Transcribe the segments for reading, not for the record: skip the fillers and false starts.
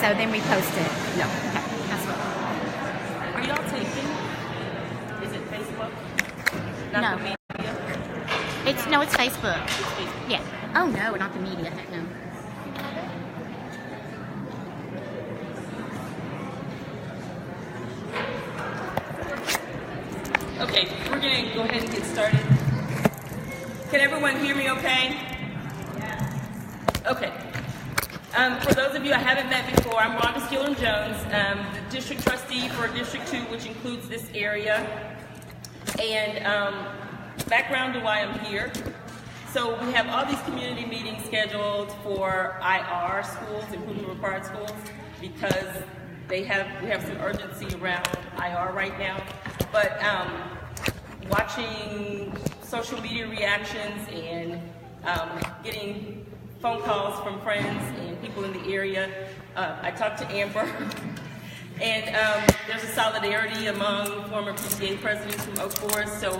so then we post it. No. Okay, that's what. Are y'all taping? Is it Facebook? Not No. the media? It's Facebook. It's Facebook. Yeah. Oh no, not the media. Heck no. Okay, we're going to go ahead and get started. Can everyone hear me okay? Okay. For those of you I haven't met before, I'm Rhonda Skillern Jones, the district trustee for District 2, which includes this area. And background to why I'm here. So we have all these community meetings scheduled for IR schools, improvement required schools, because we have some urgency around IR right now. But watching social media reactions and getting phone calls from friends and people in the area, I talked to Amber, and there's a solidarity among former PTA presidents from Oak Forest. So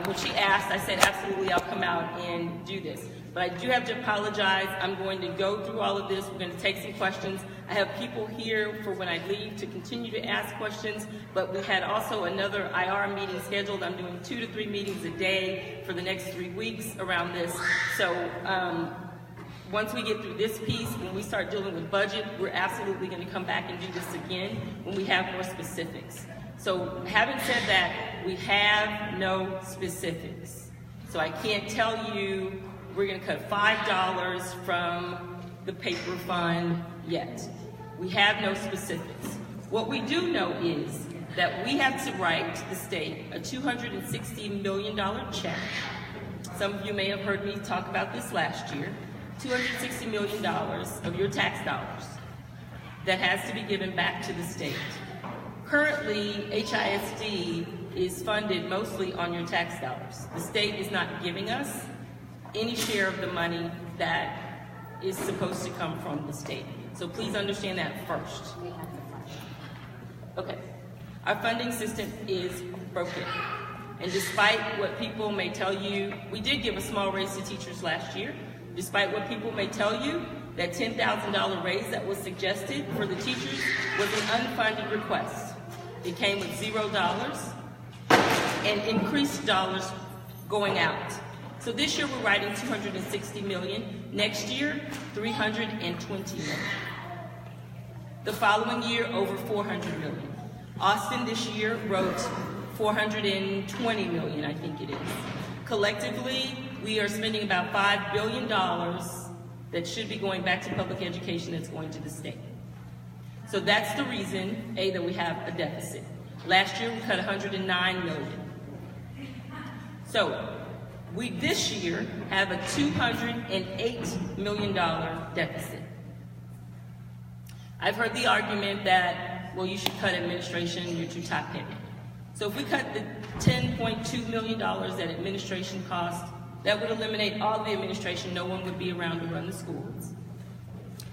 when she asked, I said, absolutely, I'll come out and do this. But I do have to apologize. I'm going to go through all of this. We're going to take some questions. I have people here for when I leave to continue to ask questions, but we had also another IR meeting scheduled. I'm doing 2 to 3 meetings a day for the next 3 weeks around this. So once we get through this piece, when we start dealing with budget, we're absolutely going to come back and do this again when we have more specifics. So having said that, we have no specifics. So I can't tell you we're going to cut $5 from the paper fund yet. We have no specifics. What we do know is that we have to write the state a $260 million check. Some of you may have heard me talk about this last year. $260 million of your tax dollars that has to be given back to the state. Currently, HISD is funded mostly on your tax dollars. The state is not giving us any share of the money that is supposed to come from the state. So please understand that first. Okay, our funding system is broken. And despite what people may tell you, we did give a small raise to teachers last year. Despite what people may tell you, that $10,000 raise that was suggested for the teachers was an unfunded request. It came with $0 and increased dollars going out. So this year we're writing $260 million. Next year, $320 million. The following year, over $400 million. Austin this year wrote $420 million, I think it is. Collectively, we are spending about $5 billion that should be going back to public education that's going to the state. So that's the reason, A, that we have a deficit. Last year, we cut $109 million. So we this year have a $208 million deficit. I've heard the argument that, well, you should cut administration, you're too top-heavy. So if we cut the $10.2 million that administration costs, that would eliminate all the administration. No one would be around to run the schools.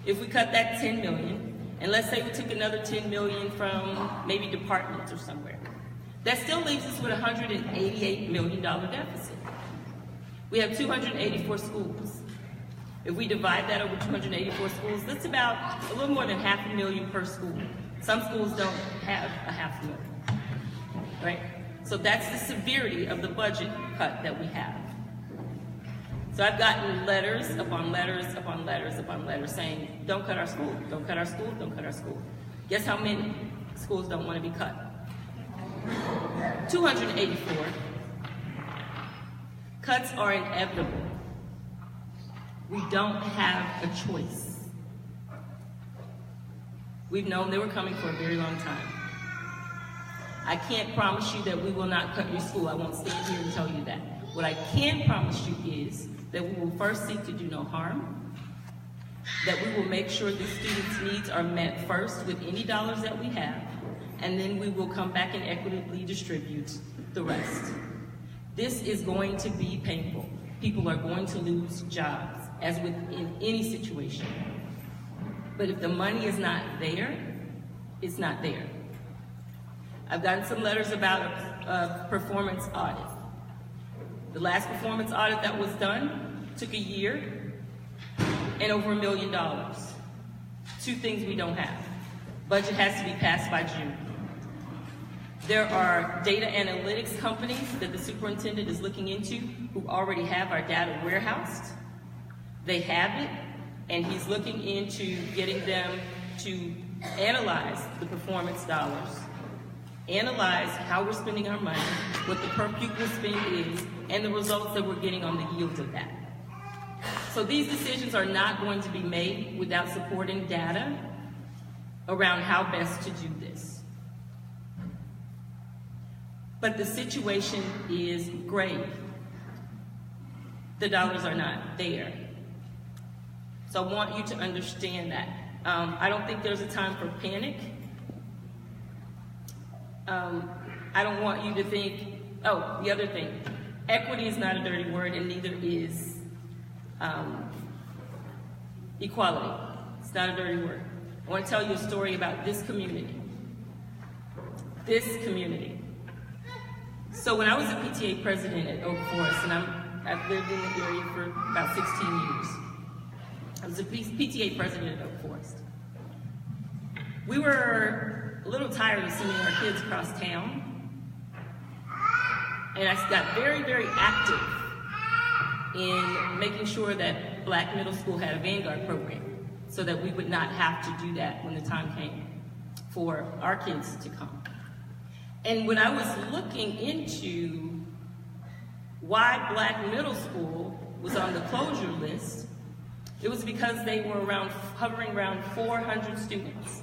If we cut that $10 million, and let's say we took another $10 million from maybe departments or somewhere, that still leaves us with a $188 million deficit. We have 284 schools. If we divide that over 284 schools, that's about a little more than $500,000 per school. Some schools don't have $500,000, right? So that's the severity of the budget cut that we have. So I've gotten letters upon letters upon letters upon letters saying, don't cut our school, don't cut our school, don't cut our school. Guess how many schools don't want to be cut? 284. Cuts are inevitable. We don't have a choice. We've known they were coming for a very long time. I can't promise you that we will not cut your school. I won't stand here and tell you that. What I can promise you is that we will first seek to do no harm, that we will make sure the students' needs are met first with any dollars that we have, and then we will come back and equitably distribute the rest. This is going to be painful. People are going to lose jobs, as within any situation. But if the money is not there, it's not there. I've gotten some letters about a performance audit. The last performance audit that was done took a year and over $1 million. Two things we don't have. Budget has to be passed by June. There are data analytics companies that the superintendent is looking into who already have our data warehoused. They have it, and he's looking into getting them to analyze the performance dollars, analyze how we're spending our money, what the per pupil spend is, and the results that we're getting on the yield of that. So these decisions are not going to be made without supporting data around how best to do this. But the situation is grave. The dollars are not there. So I want you to understand that. I don't think there's a time for panic. I don't want you to think, oh, the other thing, equity is not a dirty word, and neither is equality. It's not a dirty word. I want to tell you a story about this community. This community. So when I was a PTA president at Oak Forest, and I've lived in the area for about 16 years. I was a PTA president at Oak Forest. We were a little tired of sending our kids across town, and I got very, very active in making sure that Black middle school had a Vanguard program so that we would not have to do that when the time came for our kids to come. And when I was looking into why Black middle school was on the closure list, it was because they were hovering around 400 students.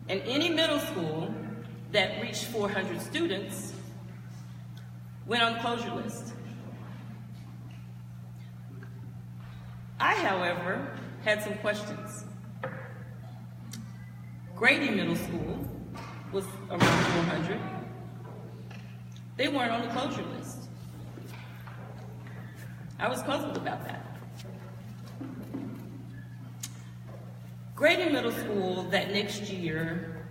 And any middle school that reached 400 students went on the closure list. I, however, had some questions. Grady Middle School was around 400. They weren't on the closure list. I was puzzled about that. Grady Middle School that next year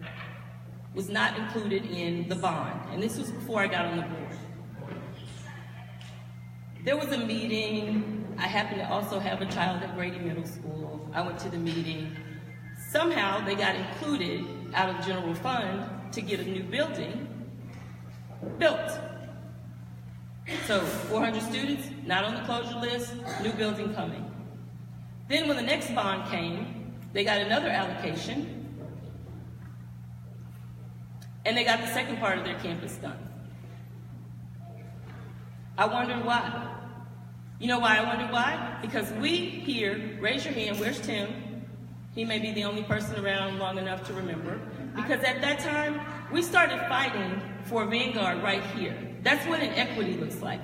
was not included in the bond, and this was before I got on the board. There was a meeting. I happened to also have a child at Grady Middle School. I went to the meeting. Somehow they got included out of the general fund to get a new building built. So 400 students, not on the closure list, new building coming. Then when the next bond came, they got another allocation, and they got the second part of their campus done. I wondered why. You know why I wondered why? Because we here, raise your hand, where's Tim? He may be the only person around long enough to remember. Because at that time, we started fighting for Vanguard right here. That's what inequity looks like.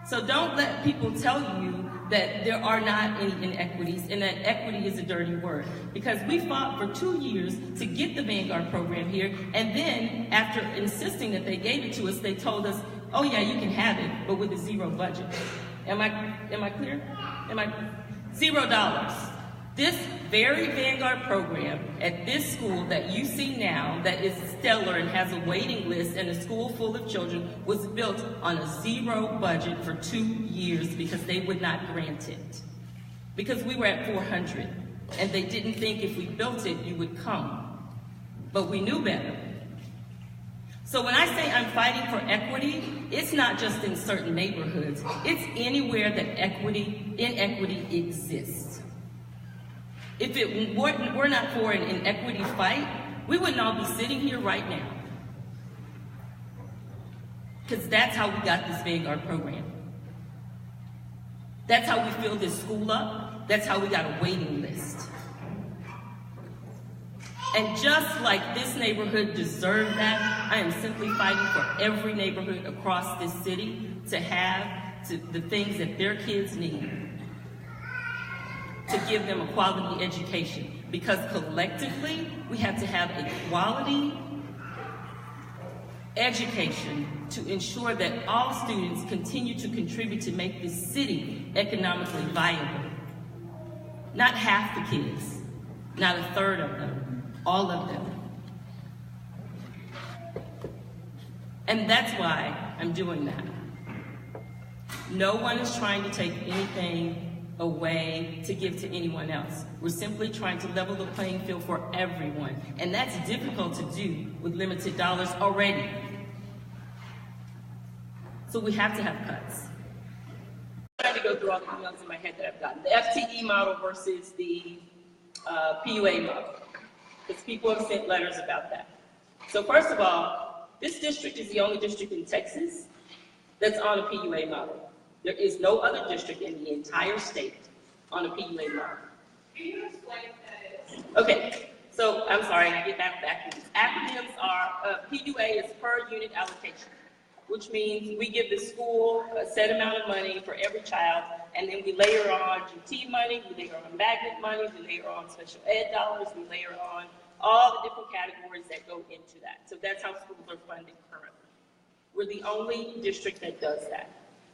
So don't let people tell you that there are not any inequities and that equity is a dirty word. Because we fought for 2 years to get the Vanguard program here, and then after insisting that they gave it to us, they told us, oh yeah, you can have it, but with a zero budget. Am I clear? $0. This very Vanguard program at this school that you see now that is stellar and has a waiting list and a school full of children was built on a zero budget for 2 years because they would not grant it. Because we were at 400 and they didn't think if we built it, you would come. But we knew better. So when I say I'm fighting for equity, it's not just in certain neighborhoods. It's anywhere that inequity exists. If it were not for an inequity fight, we wouldn't all be sitting here right now. Because that's how we got this Vanguard program. That's how we filled this school up. That's how we got a waiting list. And just like this neighborhood deserved that, I am simply fighting for every neighborhood across this city to have the things that their kids need to give them a quality education. Because collectively, we have to have a quality education to ensure that all students continue to contribute to make this city economically viable. Not half the kids, not a third of them. All of them. And that's why I'm doing that. No one is trying to take anything a way to give to anyone else. We're simply trying to level the playing field for everyone, and that's difficult to do with limited dollars already. So we have to have cuts. I'm trying to go through all the emails in my head that I've gotten. The FTE model versus the PUA model, because people have sent letters about that. So first of all, this district is the only district in Texas that's on a PUA model. There is no other district in the entire state on a PUA model. Can you explain what that is? Okay, so I'm sorry, I get that backwards. Acronyms are, PUA is per unit allocation, which means we give the school a set amount of money for every child, and then we layer on GT money, we layer on magnet money, we layer on special ed dollars, we layer on all the different categories that go into that. So that's how schools are funded currently. We're the only district that does that.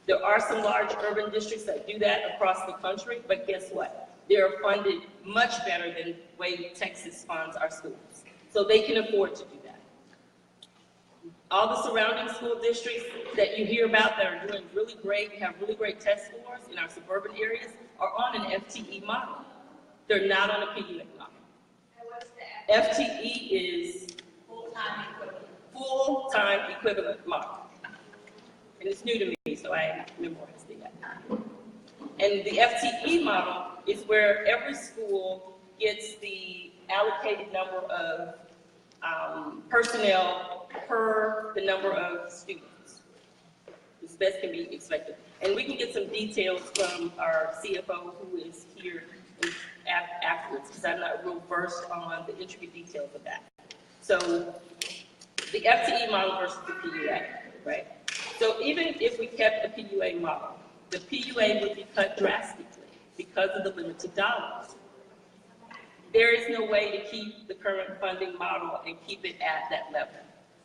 There are some large urban districts that do that across the country, but guess what? They're funded much better than the way Texas funds our schools. So they can afford to do that. All the surrounding school districts that you hear about that are doing really great, have really great test scores in our suburban areas, are on an FTE model. They're not on a PUA model. And what's the FTE is full-time equivalent? full-time equivalent model. And it's new to me, so I memorized it. And the FTE model is where every school gets the allocated number of personnel per the number of students, as best can be expected. And we can get some details from our CFO, who is here afterwards, because I'm not real versed on the intricate details of that. So the FTE model versus the PUA, right? So even if we kept the PUA model, the PUA would be cut drastically because of the limited dollars. There is no way to keep the current funding model and keep it at that level.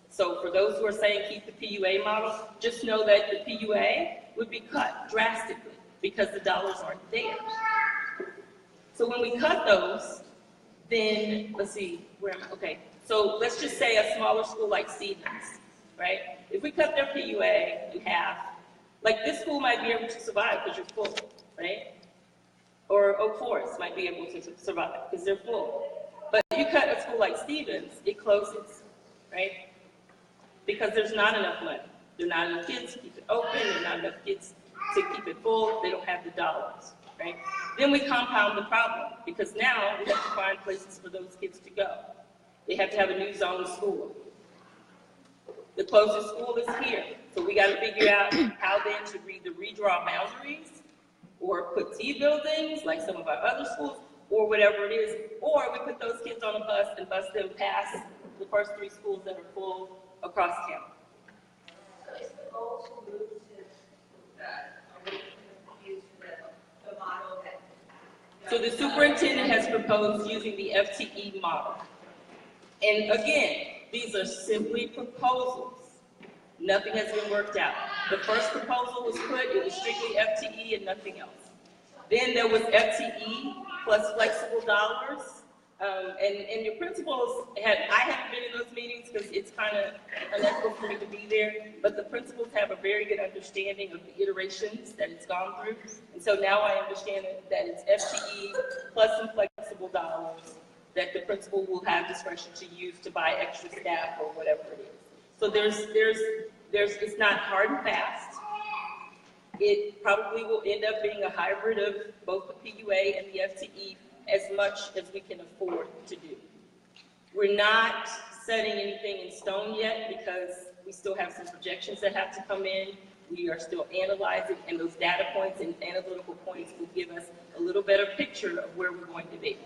So for those who are saying keep the PUA model, just know that the PUA would be cut drastically because the dollars aren't there. So when we cut those, then let's see, where am I? Okay, so let's just say a smaller school like Stevens, right? If we cut their PUA in half, like this school might be able to survive because you're full, right? Or Oak Forest might be able to survive because they're full. But if you cut a school like Stevens, it closes, right? Because there's not enough money. There are not enough kids to keep it open. There are not enough kids to keep it full. They don't have the dollars, right? Then we compound the problem because now we have to find places for those kids to go. They have to have a new zone school. The closest school is here. So we got to figure out how then to either redraw boundaries or put T buildings like some of our other schools or whatever it is. Or we put those kids on a bus and bus them past the first 3 schools that are full across town. So is the goal to move to the model that? So the superintendent has proposed using the FTE model. And again, these are simply proposals. Nothing has been worked out. The first proposal was put, it was strictly FTE and nothing else. Then there was FTE plus flexible dollars. And your principals I haven't been in those meetings because it's kind of unethical for me to be there, but the principals have a very good understanding of the iterations that it's gone through. And so now I understand that it's FTE plus some flexible dollars that the principal will have discretion to use to buy extra staff or whatever it is. So it's not hard and fast. It probably will end up being a hybrid of both the PUA and the FTE as much as we can afford to do. We're not setting anything in stone yet because we still have some projections that have to come in. We are still analyzing, and those data points and analytical points will give us a little better picture of where we're going to be.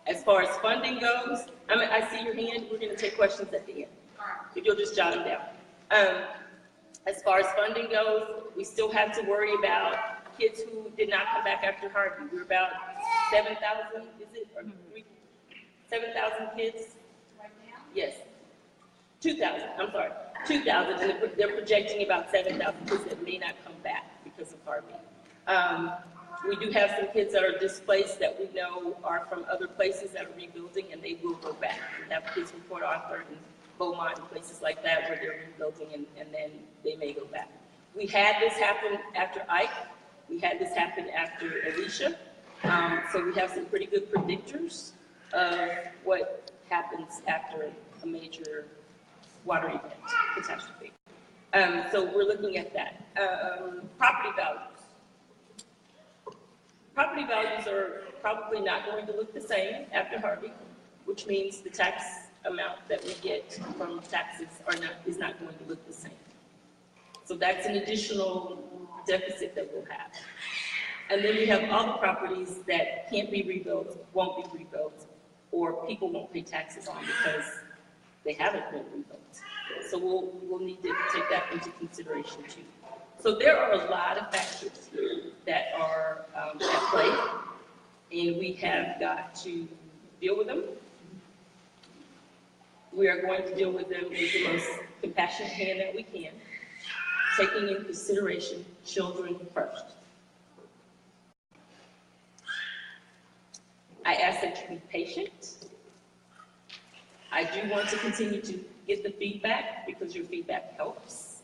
As far as funding goes, I see your hand. We're going to take questions at the end. If you'll just jot them down. As far as funding goes, we still have to worry about kids who did not come back after Harvey. We're about 7,000, is it? Or 7,000 kids? Right now? Yes. 2,000, I'm sorry. 2,000, and they're projecting about 7,000 kids that may not come back because of Harvey. We do have some kids that are displaced that we know are from other places that are rebuilding, and they will go back. We have kids from Port Arthur and Beaumont and places like that where they're rebuilding, and then they may go back. We had this happen after Ike, We had this happen after Alicia, so we have some pretty good predictors of what happens after a major water event, catastrophe. So we're looking at that. Property values. Property values are probably not going to look the same after Harvey, which means the tax amount that we get from taxes is not going to look the same. So that's an additional deficit that we'll have. And then we have all the properties that can't be rebuilt, won't be rebuilt, or people won't pay taxes on because they haven't been rebuilt. So we'll need to take that into consideration too. So there are a lot of factors here that are at play, and we have got to deal with them. We are going to deal with them with the most compassionate hand that we can, taking into consideration children first. I ask that you be patient. I do want to continue to get the feedback because your feedback helps.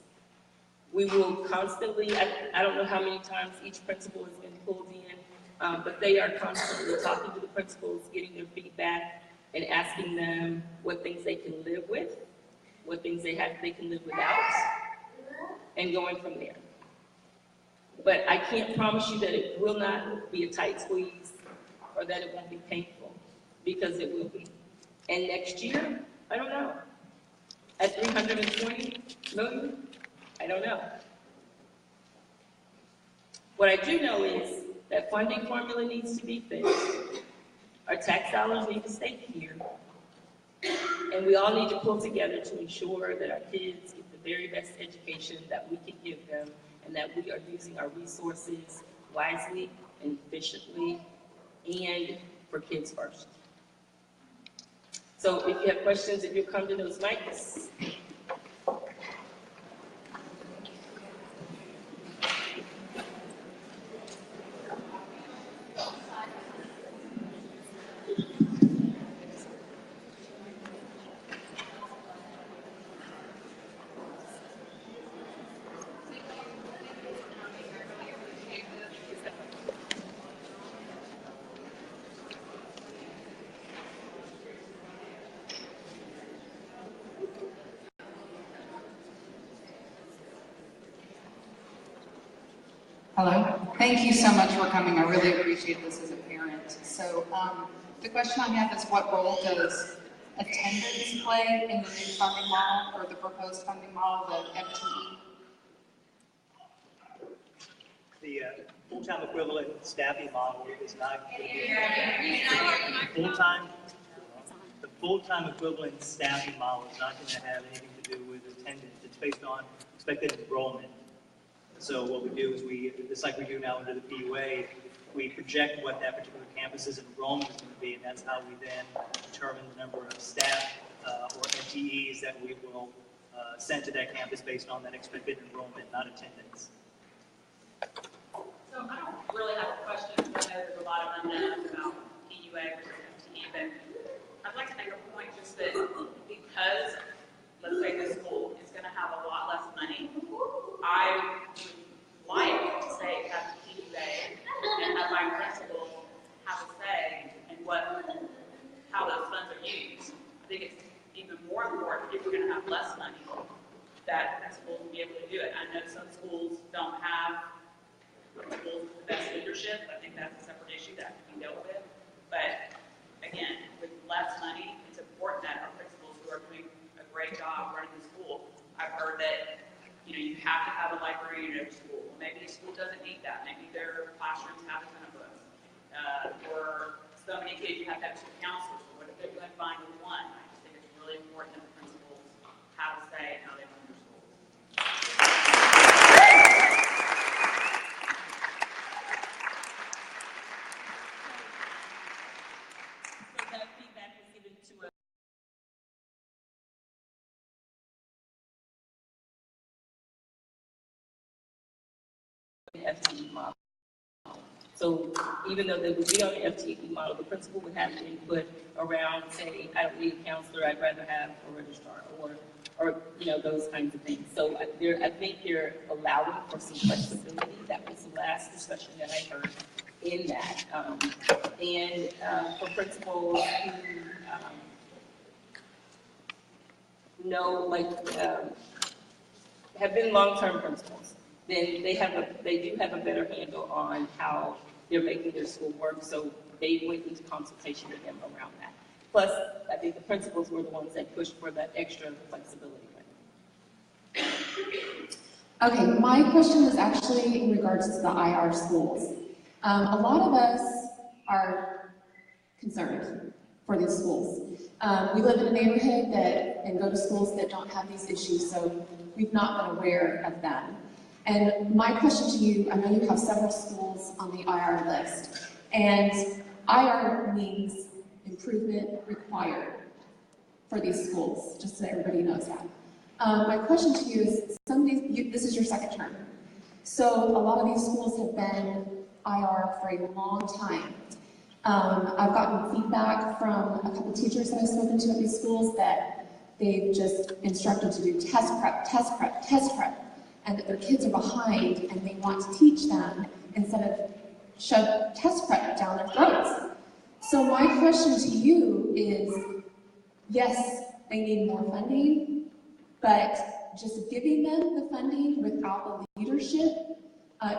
We will constantly, I don't know how many times each principal has been pulled in, but they are constantly talking to the principals, getting their feedback, and asking them what things they can live with, what things they can live without, and going from there. But I can't promise you that it will not be a tight squeeze or that it won't be painful, because it will be. And next year, I don't know. At 320 million, I don't know. What I do know is that funding formula needs to be fixed. Our tax dollars need to stay here. And we all need to pull together to ensure that our kids get the very best education that we can give them, and that we are using our resources wisely and efficiently, and for kids first. So if you have questions, if you'll come to those mics. Hello. Thank you so much for coming. I really appreciate this as a parent. So the question I have is, what role does attendance play in the new funding model, or the proposed funding model, the FTE? The full-time equivalent staffing model is not going to be full-time. The full-time equivalent staffing model is not going to have anything to do with attendance. It's based on expected enrollment. So what we do is just like we do now under the PUA, we project what that particular campus's enrollment is going to be, and that's how we then determine the number of staff or FTEs that we will send to that campus based on that expected enrollment, not attendance. So I don't really have a question, because I know there's a lot of unknowns about PUA versus FTE, but I'd like to make a point just that because, let's say, this school is going to have a lot less money, I would like to say have PUA and have my principals have a say in how those funds are used. I think it's even more important if we're going to have less money that principals will be able to do it. I know some schools don't have principals with the best leadership. I think that's a separate issue that can be dealt with. But again, with less money, it's important that our principals who are doing a great job running the school. I've heard that you have to have a librarian at every school. Well, maybe a school doesn't need that. Maybe their classrooms have a ton of books. For so many kids, you have to have two counselors. So what if they're doing fine with one? I just think it's really important that the principals have a say in how they run their schools. So that feedback was given to us. FTE model. So even though they would be on the FTE model, the principal would have input around, say, I don't need a counselor, I'd rather have a registrar, or or, those kinds of things. So I think they're allowing for some flexibility. That was the last discussion that I heard in that. For principals who have been long-term principals, then they do have a better handle on how they're making their school work. So they went into consultation with them around that. Plus, I think the principals were the ones that pushed for that extra flexibility. Okay, my question is actually in regards to the IR schools. A lot of us are concerned for these schools. We live in a neighborhood and go to schools that don't have these issues, so we've not been aware of them. And my question to you, I know you have several schools on the IR list, and IR means improvement required for these schools, just so everybody knows that. My question to you is, this is your second term, so a lot of these schools have been IR for a long time. I've gotten feedback from a couple teachers that I've spoken to at these schools that they've just instructed to do test prep, and that their kids are behind and they want to teach them instead of shove test prep down their throats. So my question to you is, yes, they need more funding, but just giving them the funding without the leadership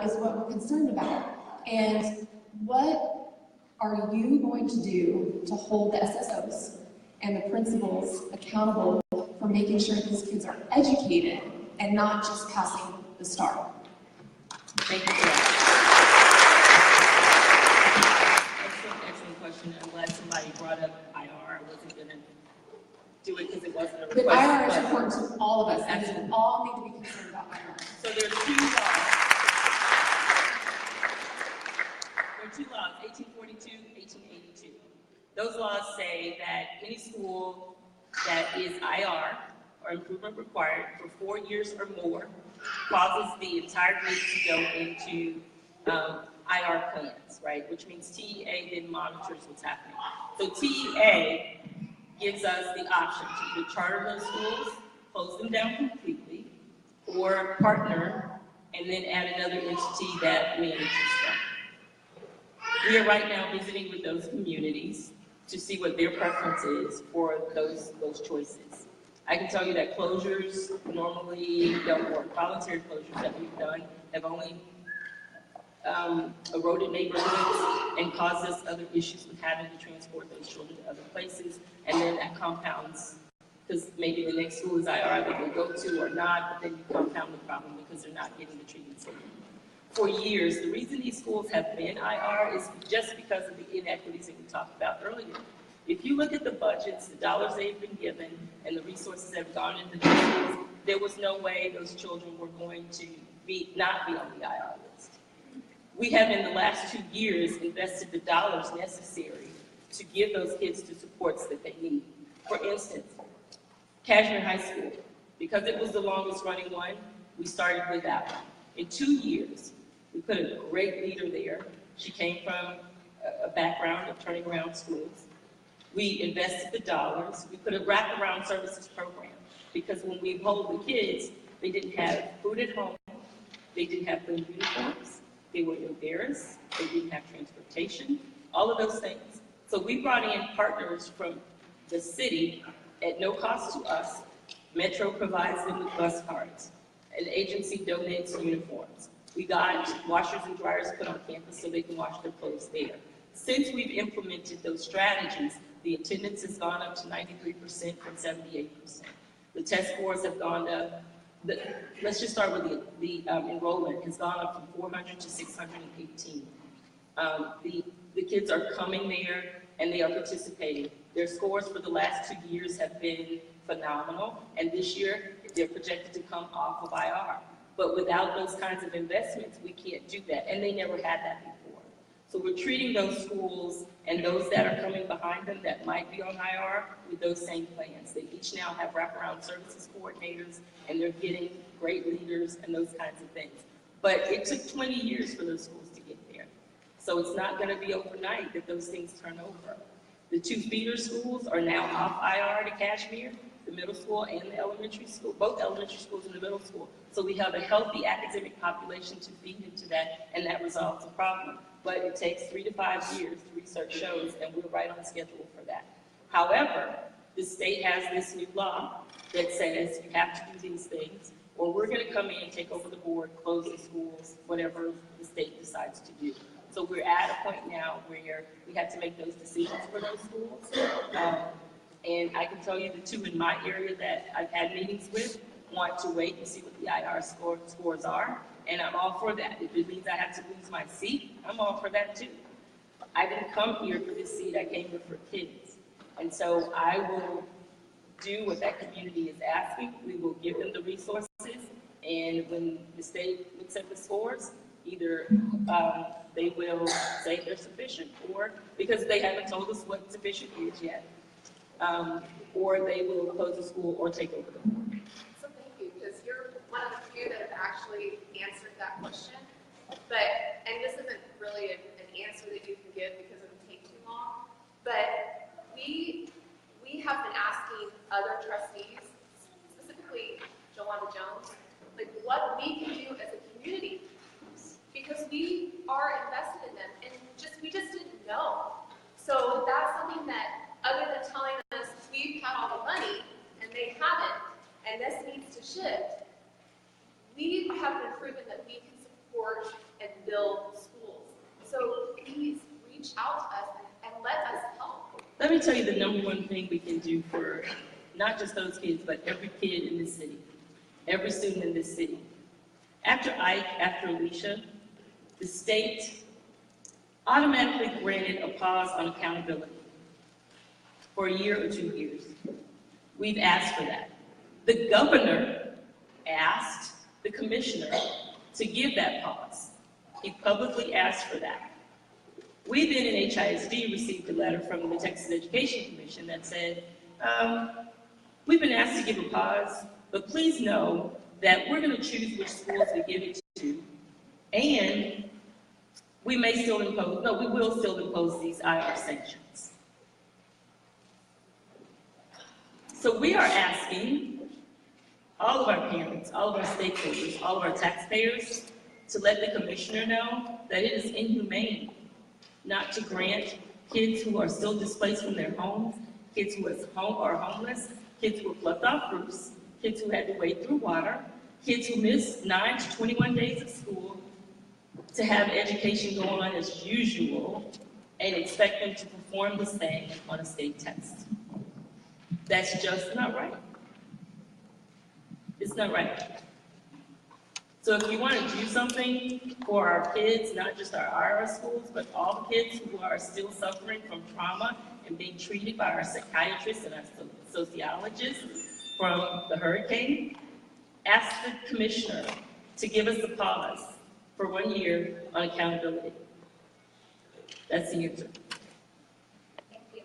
is what we're concerned about. And what are you going to do to hold the SSOs and the principals accountable for making sure these kids are educated and not just passing the STAR? Thank you. Excellent question. I'm glad somebody brought up IR. I wasn't going to do it because it wasn't a request. But IR is important to all of us, and we all need to be concerned about IR. So there are two laws. 1842, 1882. Those laws say that any school that is IR, or improvement required, for 4 years or more, causes the entire group to go into IR plans, right? Which means TEA then monitors what's happening. So TEA gives us the option to either charter those schools, close them down completely, or partner and then add another entity that manages them. We are right now visiting with those communities to see what their preference is for those choices. I can tell you that closures normally don't work. Voluntary closures that we've done have only eroded neighborhoods and caused us other issues with having to transport those children to other places, and then that compounds, because maybe the next school is IR that they go to or not, but then you compound the problem because they're not getting the treatment they need. For years, the reason these schools have been IR is just because of the inequities that we talked about earlier. If you look at the budgets, the dollars they've been given, and the resources that have gone into the schools, there was no way those children were going to not be on the IR list. We have, in the last 2 years, invested the dollars necessary to give those kids the supports that they need. For instance, Cashmere High School, because it was the longest running one, we started with that one. In 2 years, we put a great leader there. She came from a background of turning around schools. We invested the dollars. We put a wraparound services program, because when we hold the kids, they didn't have food at home, they didn't have clean uniforms, they were embarrassed, they didn't have transportation, all of those things. So we brought in partners from the city at no cost to us. Metro provides them with bus cards. An agency donates uniforms. We got washers and dryers put on campus so they can wash their clothes there. Since we've implemented those strategies, the attendance has gone up to 93% from 78%. The test scores have gone up. Let's just start with the enrollment has gone up from 400 to 618. The kids are coming there and they are participating. Their scores for the last 2 years have been phenomenal, and this year they're projected to come off of IR. But without those kinds of investments, we can't do that, and they never had that before. So we're treating those schools and those that are coming behind them that might be on IR with those same plans. They each now have wraparound services coordinators, and they're getting great leaders and those kinds of things. But it took 20 years for those schools to get there. So it's not going to be overnight that those things turn over. The 2 feeder schools are now off IR to Cashmere. the middle school and the elementary school, both elementary schools and the middle school. So we have a healthy academic population to feed into that, and that resolves the problem. But it takes 3 to 5 years, the research shows, and we're right on schedule for that. However, the state has this new law that says you have to do these things, or we're going to come in and take over the board, close the schools, whatever the state decides to do. So we're at a point now where we have to make those decisions for those schools. And I can tell you the two in my area that I've had meetings with want to wait and see what the IR scores are, and I'm all for that. If it means I have to lose my seat, I'm all for that too. I didn't come here for this seat, I came here for kids. And so I will do what that community is asking. We will give them the resources, and when the state looks at the scores, either they will say they're sufficient, or because they haven't told us what sufficient is yet, or they will close the school or take over the board. So thank you, because you're one of the few that have actually answered that question. But, and this isn't really an answer that you can give because it would take too long, but we have been asking other trustees, specifically Rhonda Jones, like what we can do as a community, because we are invested in them, and we just didn't know. So that's something that, other than telling us we've had all the money and they haven't, and this needs to shift, we have been proven that we can support and build schools. So please reach out to us and let us help. Let me tell you the number one thing we can do for not just those kids, but every kid in this city, every student in this city. After Ike, after Alicia, the state automatically granted a pause on accountability for a year or 2 years. We've asked for that. The governor asked the commissioner to give that pause. He publicly asked for that. We then in HISD received a letter from the Texas Education Commission that said, we've been asked to give a pause, but please know that we're going to choose which schools we give it to, and we will still impose these IR sanctions. So we are asking all of our parents, all of our stakeholders, all of our taxpayers to let the commissioner know that it is inhumane not to grant kids who are still displaced from their homes, kids who are homeless, kids who were plucked off roofs, kids who had to wade through water, kids who missed 9 to 21 days of school, to have education go on as usual and expect them to perform the same on a state test. That's just not right. It's not right. So if you want to do something for our kids, not just our IR schools, but all the kids who are still suffering from trauma and being treated by our psychiatrists and our sociologists from the hurricane, ask the commissioner to give us a pause for 1 year on accountability. That's the answer. Thank you.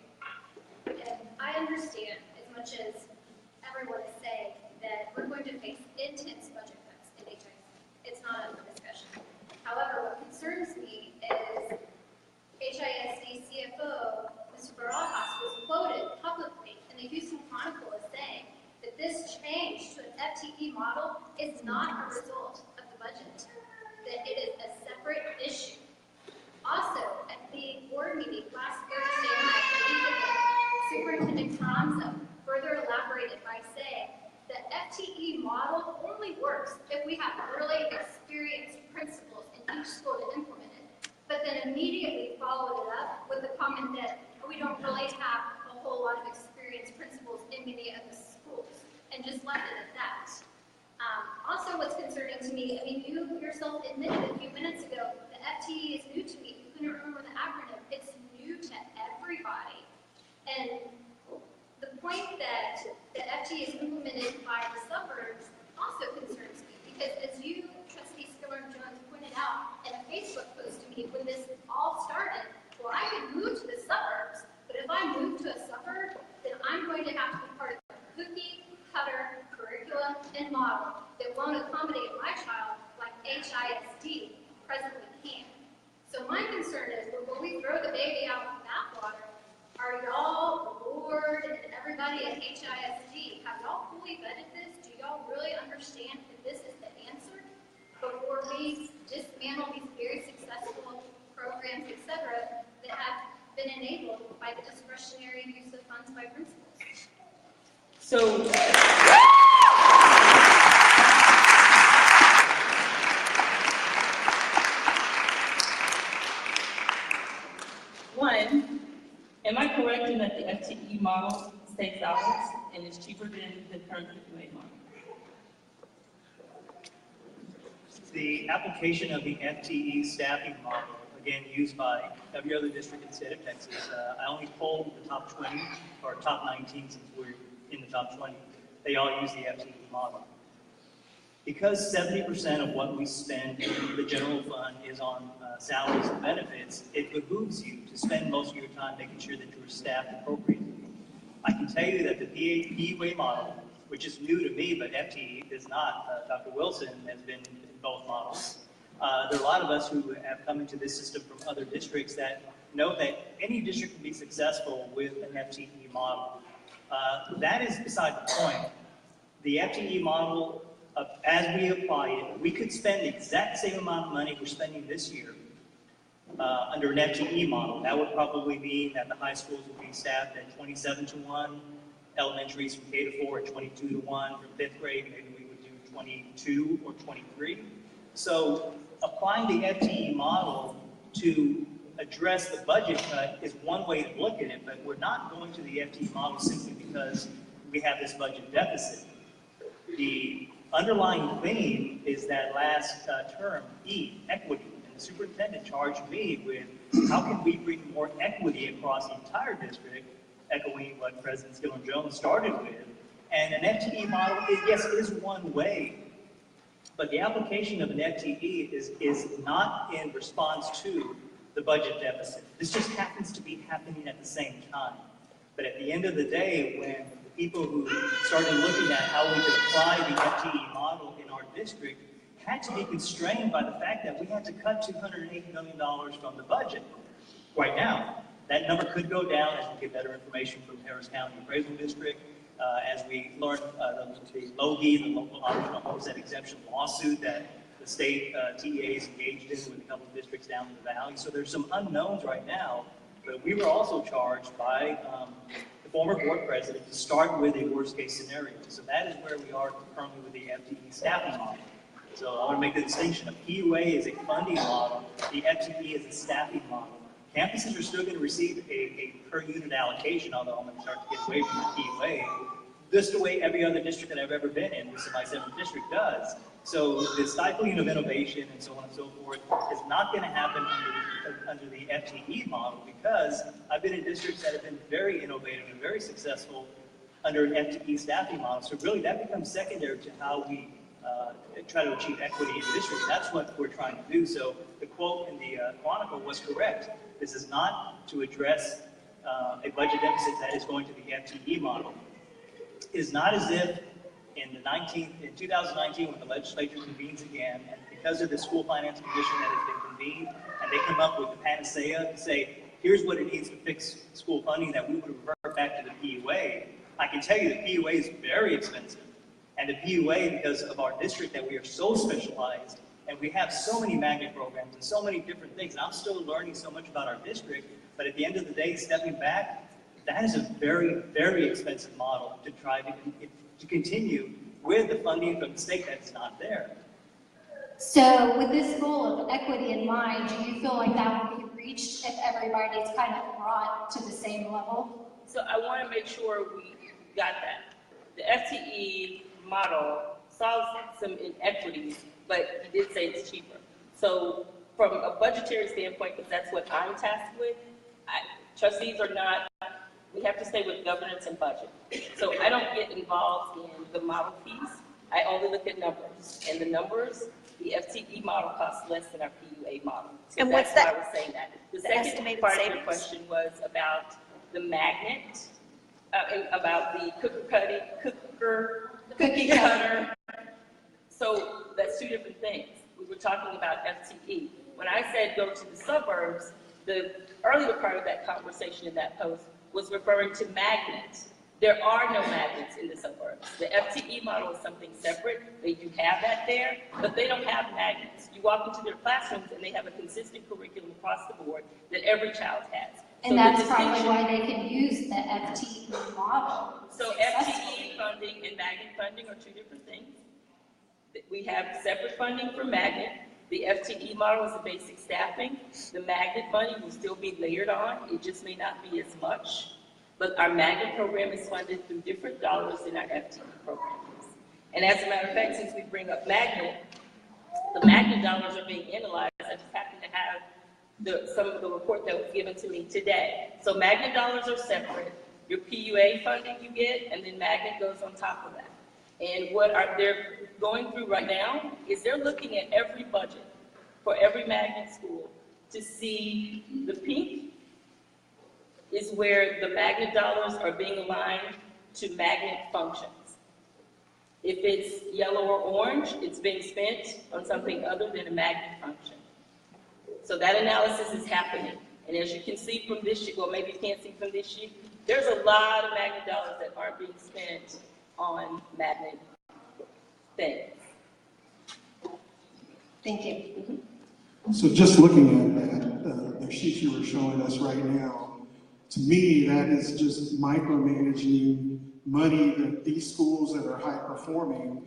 And I understand, as much as everyone is saying, that we're going to face intense budget cuts in HIS. It's not up for discussion. However, what concerns me is HISD CFO, Mr. Barajas, was quoted publicly in the Houston Chronicle as saying that this change to an FTE model is not a result of the budget, that it is a separate issue. Also, at the board meeting last Thursday night, Superintendent Tomza further elaborated by saying the FTE model only works if we have really experienced principals in each school to implement it, but then immediately followed it up with the comment that we don't really have a whole lot of experienced principals in many of the schools, and just left it at that. Also, what's concerning to me, I mean, you yourself admitted a few minutes ago, the FTE is new to me. You couldn't remember the acronym. It's new to everybody. And the point that the FTE is implemented by the suburbs also concerns me, because as you, Trustee Skillern Jones, pointed out in a Facebook post to me when this all started, well, I could move to the suburbs, but if I move to a suburb, then I'm going to have to be part of the cookie-cutter curriculum and model that won't accommodate my child like HISD presently can. So my concern is, before we throw the baby out with the bathwater, are y'all, the board, and everybody at HISD, have y'all fully vetted this? Do y'all really understand that this is the answer before we dismantle these very successful programs, et cetera, that have been enabled by the discretionary use of funds by principals? So, one, am I correct in that the FTE model saves dollars and is cheaper than the current FBMS model? The application of the FTE staffing model, again, used by every other district in the state of Texas. I only polled the top 20 or top 19 since we're in the top 20. They all use the FTE model. Because 70% of what we spend in the general fund is on salaries and benefits, it behooves you to spend most of your time making sure that you're staffed appropriately. I can tell you that the PUA model, which is new to me, but FTE is not. Dr. Wilson has been in both models. There are a lot of us who have come into this system from other districts that know that any district can be successful with an FTE model. That is beside the point. The FTE model, as we apply it, we could spend the exact same amount of money we're spending this year under an FTE model. That would probably mean that the high schools would be staffed at 27-1, elementaries from K to 4 at 22-1, from 5th grade maybe we would do 22 or 23. So applying the FTE model to address the budget cut is one way to look at it, but we're not going to the FTE model simply because we have this budget deficit. The underlying theme is that last term, E, equity. And the superintendent charged me with how can we bring more equity across the entire district, echoing what President Skillern Jones started with. And an FTE model, is one way. But the application of an FTE is not in response to the budget deficit. This just happens to be happening at the same time. But at the end of the day, when the people who started looking at how we could apply the FTE model in our district had to be constrained by the fact that we had to cut $280 million from the budget. Right now, that number could go down as we get better information from Harris County Appraisal District, as we learn the LOGI, the local optional homestead exemption lawsuit that the state TEA is engaged in with a couple of districts down in the valley. So there's some unknowns right now, but we were also charged by the former board president to start with a worst case scenario. So that is where we are currently with the FTE staffing model. So I want to make the distinction. A PUA is a funding model. The FTE is a staffing model. Campuses are still going to receive a per unit allocation, although I'm going to start to get away from the PUA, just the way every other district that I've ever been in, this is my 7th district, does. So the stifling of innovation and so on and so forth is not going to happen under the FTE model, because I've been in districts that have been very innovative and very successful under an FTE staffing model. So really that becomes secondary to how we try to achieve equity in the district. That's what we're trying to do. So the quote in the Chronicle was correct. This is not to address a budget deficit that is going to the FTE model. It is not as if in 2019 when the legislature convenes again, and because of the school finance commission that has been convened, and they come up with the panacea to say, here's what it needs to fix school funding, that we would revert back to the PUA. I can tell you the PUA is very expensive. And the PUA, because of our district, that we are so specialized, and we have so many magnet programs and so many different things. And I'm still learning so much about our district, but at the end of the day, stepping back, that is a very, very expensive model to try to continue with the funding from the state that's not there. So with this goal of equity in mind, do you feel like that will be reached if everybody's kind of brought to the same level? So I want to make sure we got that. The FTE model solves some inequities, but he did say it's cheaper. So from a budgetary standpoint, because that's what I'm tasked with, trustees are not, we have to stay with governance and budget. So I don't get involved in the model piece. I only look at numbers. And the numbers, the FTE model costs less than our PUA model. So And that's what's that? why I was saying that. The The second estimated part of savings? your question was about the magnet, and about the cookie cutter. So that's two different things. We were talking about FTE. When I said go to the suburbs, the earlier part of that conversation in that post was referring to magnet. There are no magnets in the suburbs. The FTE model is something separate. They do have that there, but they don't have magnets. You walk into their classrooms and they have a consistent curriculum across the board that every child has. And that's probably why they can use the FTE model. So FTE funding and magnet funding are two different things. We have separate funding for magnet. The FTE model is the basic staffing. The magnet money will still be layered on. It just may not be as much. But our magnet program is funded through different dollars than our FTE program is. And as a matter of fact, since we bring up magnet, the magnet dollars are being analyzed. I just happen to have some of the report that was given to me today. So magnet dollars are separate. Your PUA funding you get, and then magnet goes on top of that. And what they're going through right now is they're looking at every budget for every magnet school to see the pink is where the magnet dollars are being aligned to magnet functions. If it's yellow or orange, it's being spent on something other than a magnet function. So that analysis is happening. And as you can see from this sheet, well, maybe you can't see from this sheet, there's a lot of magnet dollars that aren't being spent on magnet things. Thank you. So just looking at that, the sheet you were showing us right now, to me, that is just micromanaging money that these schools that are high performing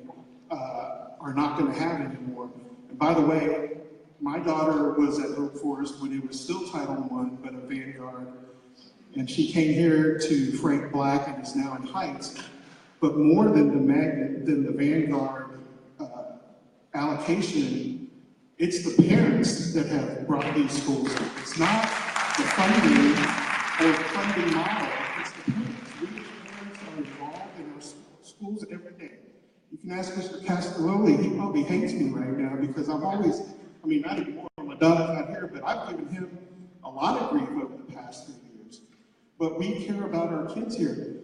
are not going to have anymore. And by the way, my daughter was at Oak Forest when it was still Title I, but a Vanguard. And she came here to Frank Black and is now in Heights. But more than the Vanguard allocation, it's the parents that have brought these schools up. It's not the funding or funding model, it's the parents. We as parents are involved in our schools every day. You can ask Mr. Castelloli, he probably hates me right now because I've always, not anymore, my daughter's not here, but I've given him a lot of grief over the past 3 years. But we care about our kids here.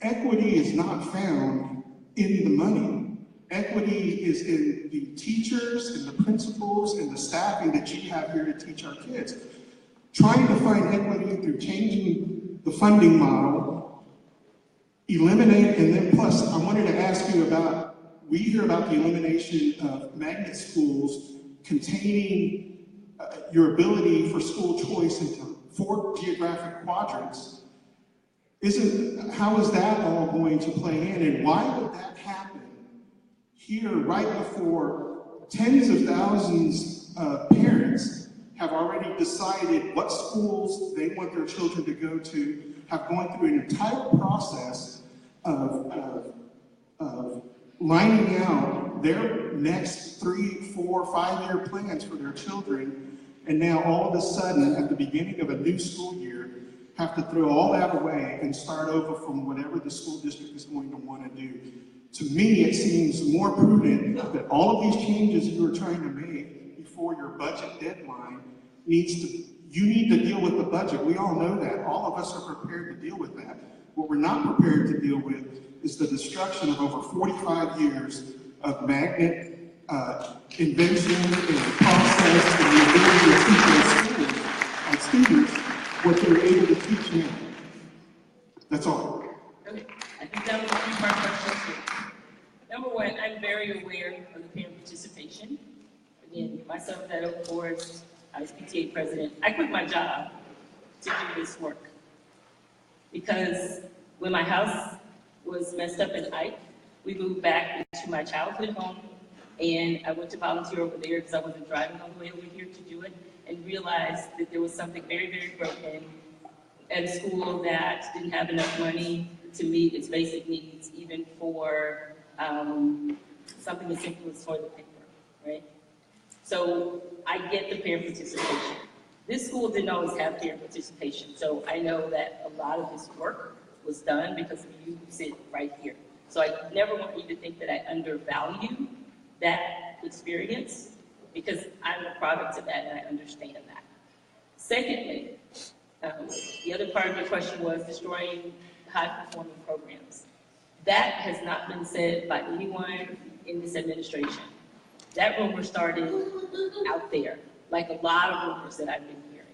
Equity is not found in the money. Equity is in the teachers and the principals and the staffing that you have here to teach our kids. Trying to find equity through changing the funding model, eliminate, and then plus, I wanted to ask you about, we hear about the elimination of magnet schools containing your ability for school choice into 4 geographic quadrants. How is that all going to play in, and why would that happen here right before tens of thousands of parents have already decided what schools they want their children to go to, have gone through an entire process of lining out their next 3, 4, 5-year plans for their children, and now all of a sudden, at the beginning of a new school year, have to throw all that away and start over from whatever the school district is going to want to do. To me, it seems more prudent that all of these changes you are trying to make before your budget deadline you need to deal with the budget. We all know that. All of us are prepared to deal with that. What we're not prepared to deal with is the destruction of over 45 years of magnet invention and process and the ability to teach our students what they're able to teach now. That's all. Okay. I think that was a few-part question too. Number one, I'm very aware of the parent participation. Again, myself at Oak Forest, I was PTA president. I quit my job to do this work because when my house was messed up in Ike, we moved back to my childhood home, and I went to volunteer over there because I wasn't driving all the way over here to do it, and realized that there was something very, very broken at a school that didn't have enough money to meet its basic needs, even for something as simple as toilet paper, right? So I get the parent participation. This school didn't always have parent participation, so I know that a lot of this work was done because you sit right here. So I never want you to think that I undervalue that experience, because I'm a product of that and I understand that. Secondly, the other part of your question was destroying high-performing programs. That has not been said by anyone in this administration. That rumor started out there, like a lot of rumors that I've been hearing.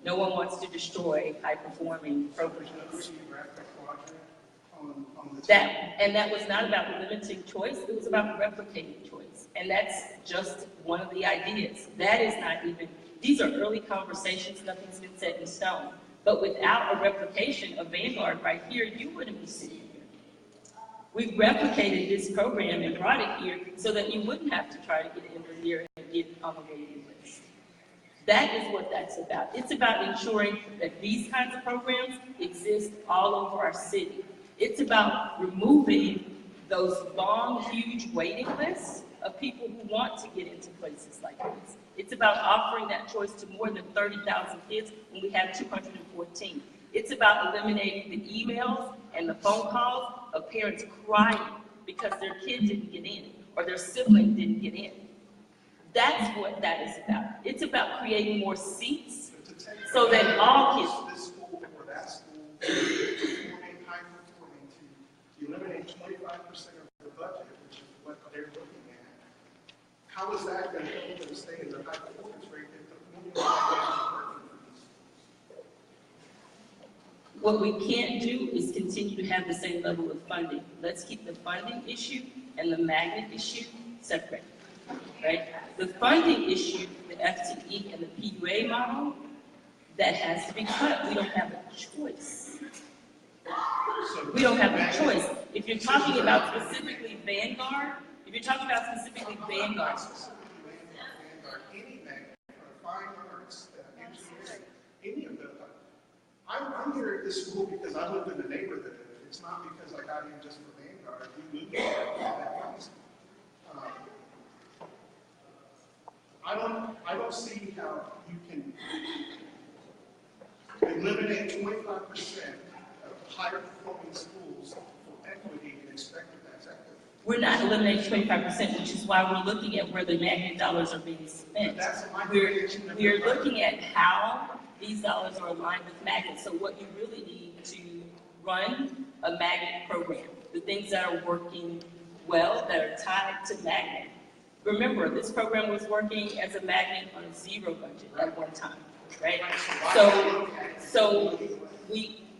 No one wants to destroy high-performing programs. on the That was not about limiting choice, it was about replicating choice. And that's just one of the ideas. That is not even, these are early conversations, nothing's been set in stone. But without a replication of Vanguard right here, you wouldn't be sitting here. We replicated this program and brought it here so that you wouldn't have to try to get in here and get on the waiting list. That is what that's about. It's about ensuring that these kinds of programs exist all over our city. It's about removing those long, huge waiting lists of people who want to get into places like this. It's about offering that choice to more than 30,000 kids when we have 214. It's about eliminating the emails and the phone calls of parents crying because their kid didn't get in or their sibling didn't get in. That's what that is about. It's about creating more seats so that all kids. This school or that school, performing, high performing, to eliminate 25% of their budget, which is what they're looking at. How is that going to help them stay in their high performance rate if the formula is working for these schools? What we can't do is continue to have the same level of funding. Let's keep the funding issue and the magnet issue separate, right? The funding issue, the FTE and the PUA model, that has to be cut. We don't have a choice. We don't have a choice. If you're talking about specifically Vanguard, Any magnet, fine arts, engineering, any of them. I'm here at this school because I live in the neighborhood. It's not because I got in just for Vanguard. We moved here. I don't see how you can eliminate 25% of higher performing schools for equity and expect that that's equity. We're not eliminating 25%, which is why we're looking at where the magnet dollars are being spent. We're looking at how these dollars are aligned with magnets. So what you really need to run a magnet program, the things that are working well, that are tied to magnet. Remember, this program was working as a magnet on a zero budget at one time, right? So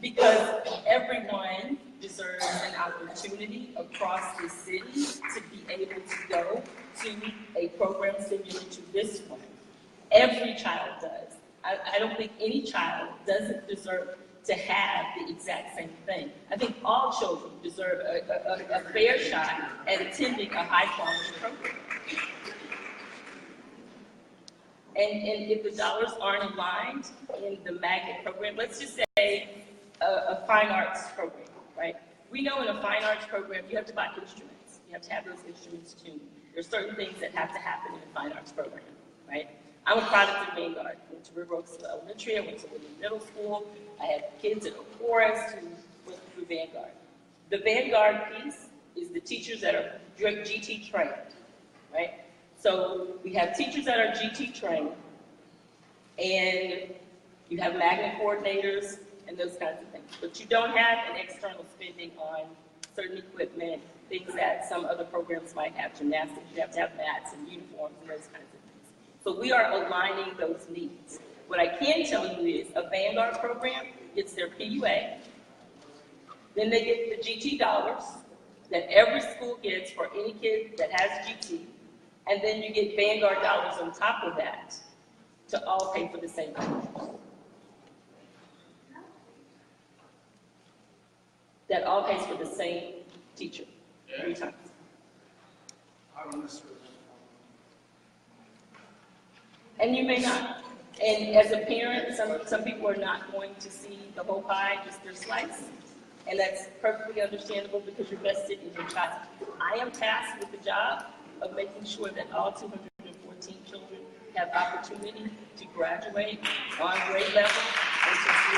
because everyone deserves an opportunity across the city to be able to go to a program similar to this one. Every child does. I don't think any child doesn't deserve to have the exact same thing. I think all children deserve a fair shot at attending a high-quality program. And if the dollars aren't aligned in the magnet program, let's just say a fine arts program, right? We know in a fine arts program, you have to buy instruments. You have to have those instruments tuned. There's certain things that have to happen in a fine arts program, right? I'm a product of Vanguard. I went to River Oaks Elementary, I went to Woodland Middle School. I had kids at Oak Forest who went through Vanguard. The Vanguard piece is the teachers that are GT trained, right? So we have teachers that are GT trained, and you have magnet coordinators and those kinds of things. But you don't have an external spending on certain equipment, things that some other programs might have, gymnastics, you have to have mats and uniforms and those kinds of things. So we are aligning those needs. What I can tell you is a Vanguard program gets their PUA, then they get the GT dollars that every school gets for any kid that has GT, and then you get Vanguard dollars on top of that to all pay for the same thing. That all pays for the same teacher 3 times. I don't necessarily. And you may not. And as a parent, some people are not going to see the whole pie, just their slice. And that's perfectly understandable because you're vested in your child. I am tasked with the job of making sure that all 214 children have opportunity to graduate on grade level and to do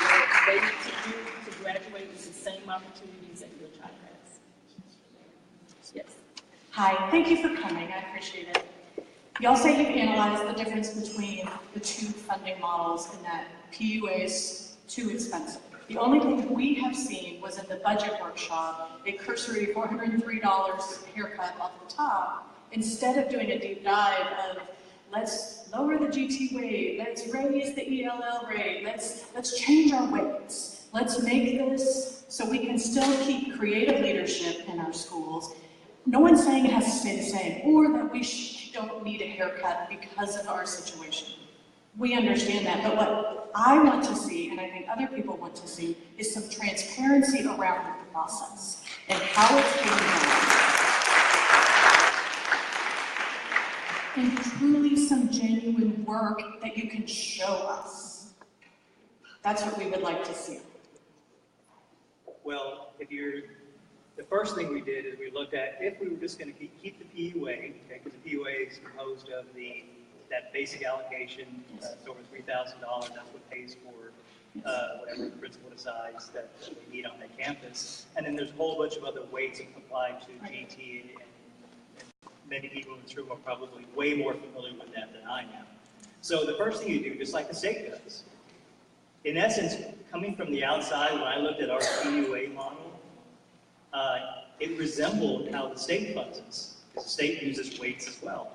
what they need to do to graduate with the same opportunities that your child has. Yes. Hi, thank you for coming. I appreciate it. Y'all say you've analyzed the difference between the 2 funding models and that PUA is too expensive. The only thing we have seen was in the budget workshop, a cursory $403 haircut off the top, instead of doing a deep dive of let's lower the GT weight, let's raise the ELL rate, let's change our weights. Let's make this so we can still keep creative leadership in our schools. No one's saying it has to stay the same, or that we don't need a haircut because of our situation. We understand that, but what I want to see, and I think other people want to see, is some transparency around the process and how it's being done. And truly some genuine work that you can show us. That's what we would like to see. Well, the first thing we did is we looked at if we were just going to keep the PUA, okay, because the PUA is composed of that basic allocation, it's over $3,000, that's what pays for whatever the principal decides that they need on their campus. And then there's a whole bunch of other ways of applying to GT, and many people in this room are probably way more familiar with that than I am. So the first thing you do, just like the state does, in essence, coming from the outside, when I looked at our PUA model, it resembled how the state funds us, because the state uses weights as well.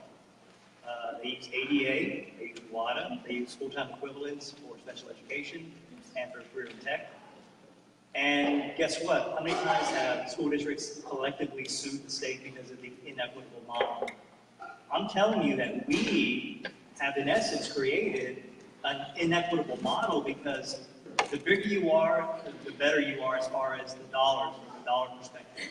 They use ADA, they use WADA, they use full-time equivalents for special education and for career and tech. And guess what? How many times have school districts collectively sued the state because of the inequitable model? I'm telling you that we have, in essence, created an inequitable model because the bigger you are, the better you are as far as the dollars, from the dollar perspective.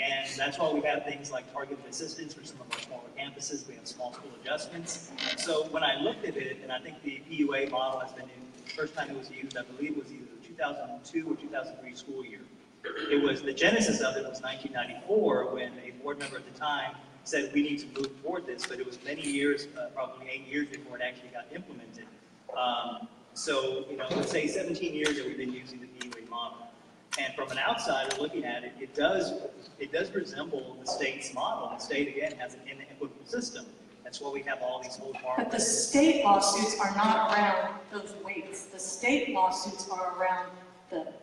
And that's why we have things like targeted assistance for some of our smaller campuses. We have small school adjustments. So when I looked at it, and I think the PUA model has been, the first time it was used, I believe it was either the 2002 or 2003 school year. It was, the genesis of it was 1994 when a board member at the time said we need to move toward this, but it was many years, probably 8 years before it actually got implemented. So, let's say 17 years that we've been using the PUA model. And from an outsider looking at it, it does resemble the state's model. The state, again, has an inequitable system. That's why we have all these whole farms. But the state lawsuits are not around those weights. The state lawsuits are around the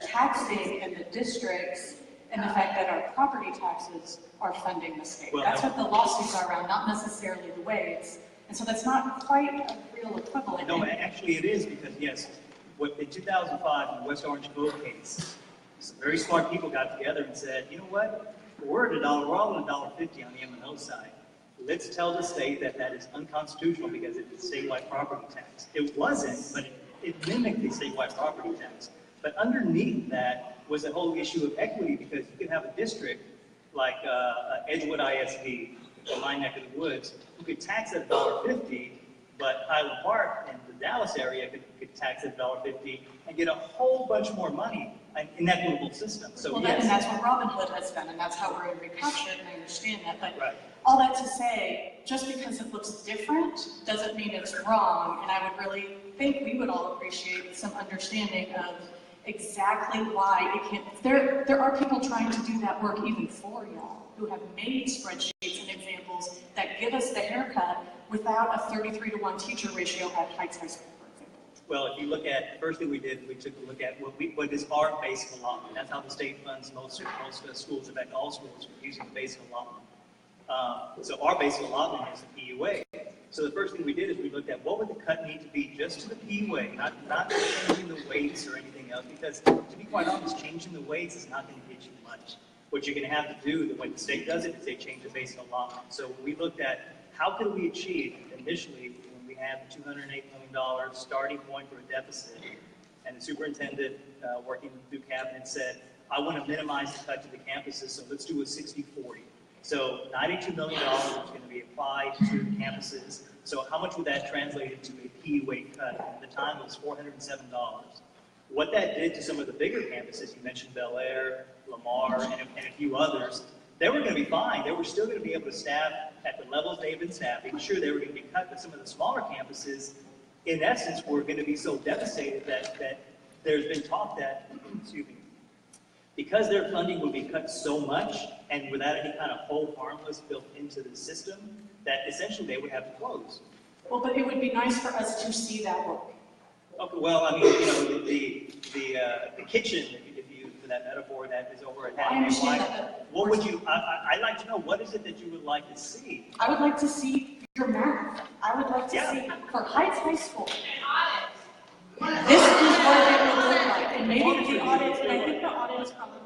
taxing and the districts and the fact that our property taxes are funding the state. Well, that's what the lawsuits are around, not necessarily the weights. And so that's not quite a real equivalent. No, actually it is, because yes, in 2005, in the West Orange Cove case, some very smart people got together and said, you know what, we're all at $1.50 on the M&O side. Let's tell the state that that is unconstitutional because it's a statewide property tax. It wasn't, but it mimicked the statewide property tax. But underneath that was the whole issue of equity, because you could have a district like Edgewood ISD, or my neck of the woods, who could tax at $1.50, but Highland Park and the Dallas area could tax at $1.50 and get a whole bunch more money, an inequitable system. So well, yes. And that's what Robin Hood has done, and that's how we're in recapture, and I understand that. But right. All that to say, just because it looks different doesn't mean it's wrong, and I would really think we would all appreciate some understanding of exactly why it can't. There are people trying to do that work even for y'all, who have made spreadsheets and examples that give us the haircut without a 33-to-1 teacher ratio at Heights High School, for example. Well, if you look at, the first thing we did, we took a look at what is our basic allotment. That's how the state funds most schools, in fact all schools, are using the basic allotment. So our basic allotment is the PUA. So the first thing we did is we looked at what would the cut need to be just to the PUA, not changing the weights or anything else, because to be quite honest, changing the weights is not going to get you much. What you're going to have to do, the way the state does it, is they change the basic allotment. So we looked at how could we achieve initially when we had the $208 million starting point for a deficit, and the superintendent working through cabinet said, I want to minimize the cut to the campuses, so let's do a 60-40. So $92 million is going to be applied to the campuses. So how much would that translate into a PUA cut? At the time it was $407. What that did to some of the bigger campuses, you mentioned Bel Air, Lamar, and a few others, they were going to be fine. They were still going to be able to staff at the levels they've been staffing. Sure, they were going to be cut, but some of the smaller campuses, in essence, were going to be so devastated that there's been talk that, excuse me, because their funding would be cut so much and without any kind of hold harmless built into the system, that essentially they would have to close. Well, but it would be nice for us to see that work. Okay, well, I mean, the kitchen, if you for that metaphor, that is over at Hackney White. What would you? I'd like to know, what is it that you would like to see? I would like to see your math. I would like to see for Heights High School. This is what it would look like, and maybe the audit, and I think the audit is probably.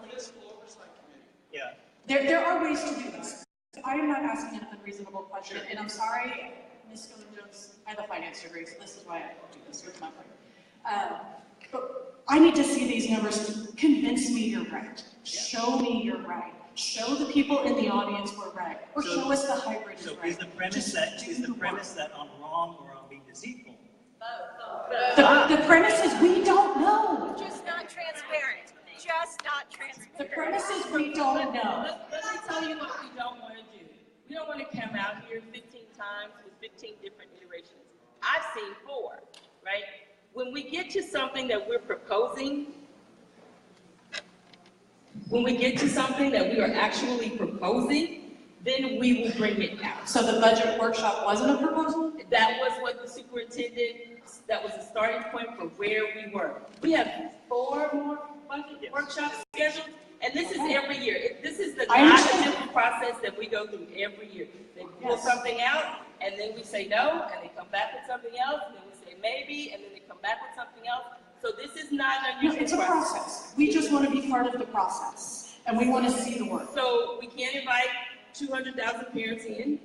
Yeah. There are ways to do this. I am not asking an unreasonable question, and I'm sorry, Ms. Skillern Jones, I have a finance degree, so this is why I do this, here's my point. But I need to see these numbers. Convince me you're right. Show me you're right. Show the people in the audience we're right, or show us the hybrid is right. So is the premise that I'm wrong or I'm being deceitful? The premise is we don't know. Just not transparent. Just not transparent. The premise is we don't know. Let me tell you what we don't want to do. We don't want to come out here 15 times with 15 different iterations. I've seen 4, right? When we get to something that we're proposing, when we get to something that we are actually proposing, then we will bring it out. So the budget workshop wasn't a proposal? That was what the superintendent, that was the starting point for where we were. We have 4 more budget workshops scheduled, and this is every year. This is the different process that we go through every year. They pull something out, and then we say no, and they come back with something else, and then we say maybe, and then they come back with something else. So this is not an unusual It's a process. We just want to be part of the process, and we want to see the work. So we can't invite 200,000 parents in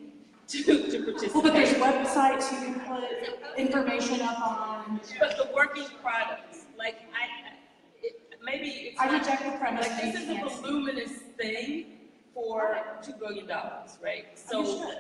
to participate. Well, but there's websites you can put information up on. But the working products, like maybe it's I reject the premise. Like this is a voluminous thing for $2 billion, right? So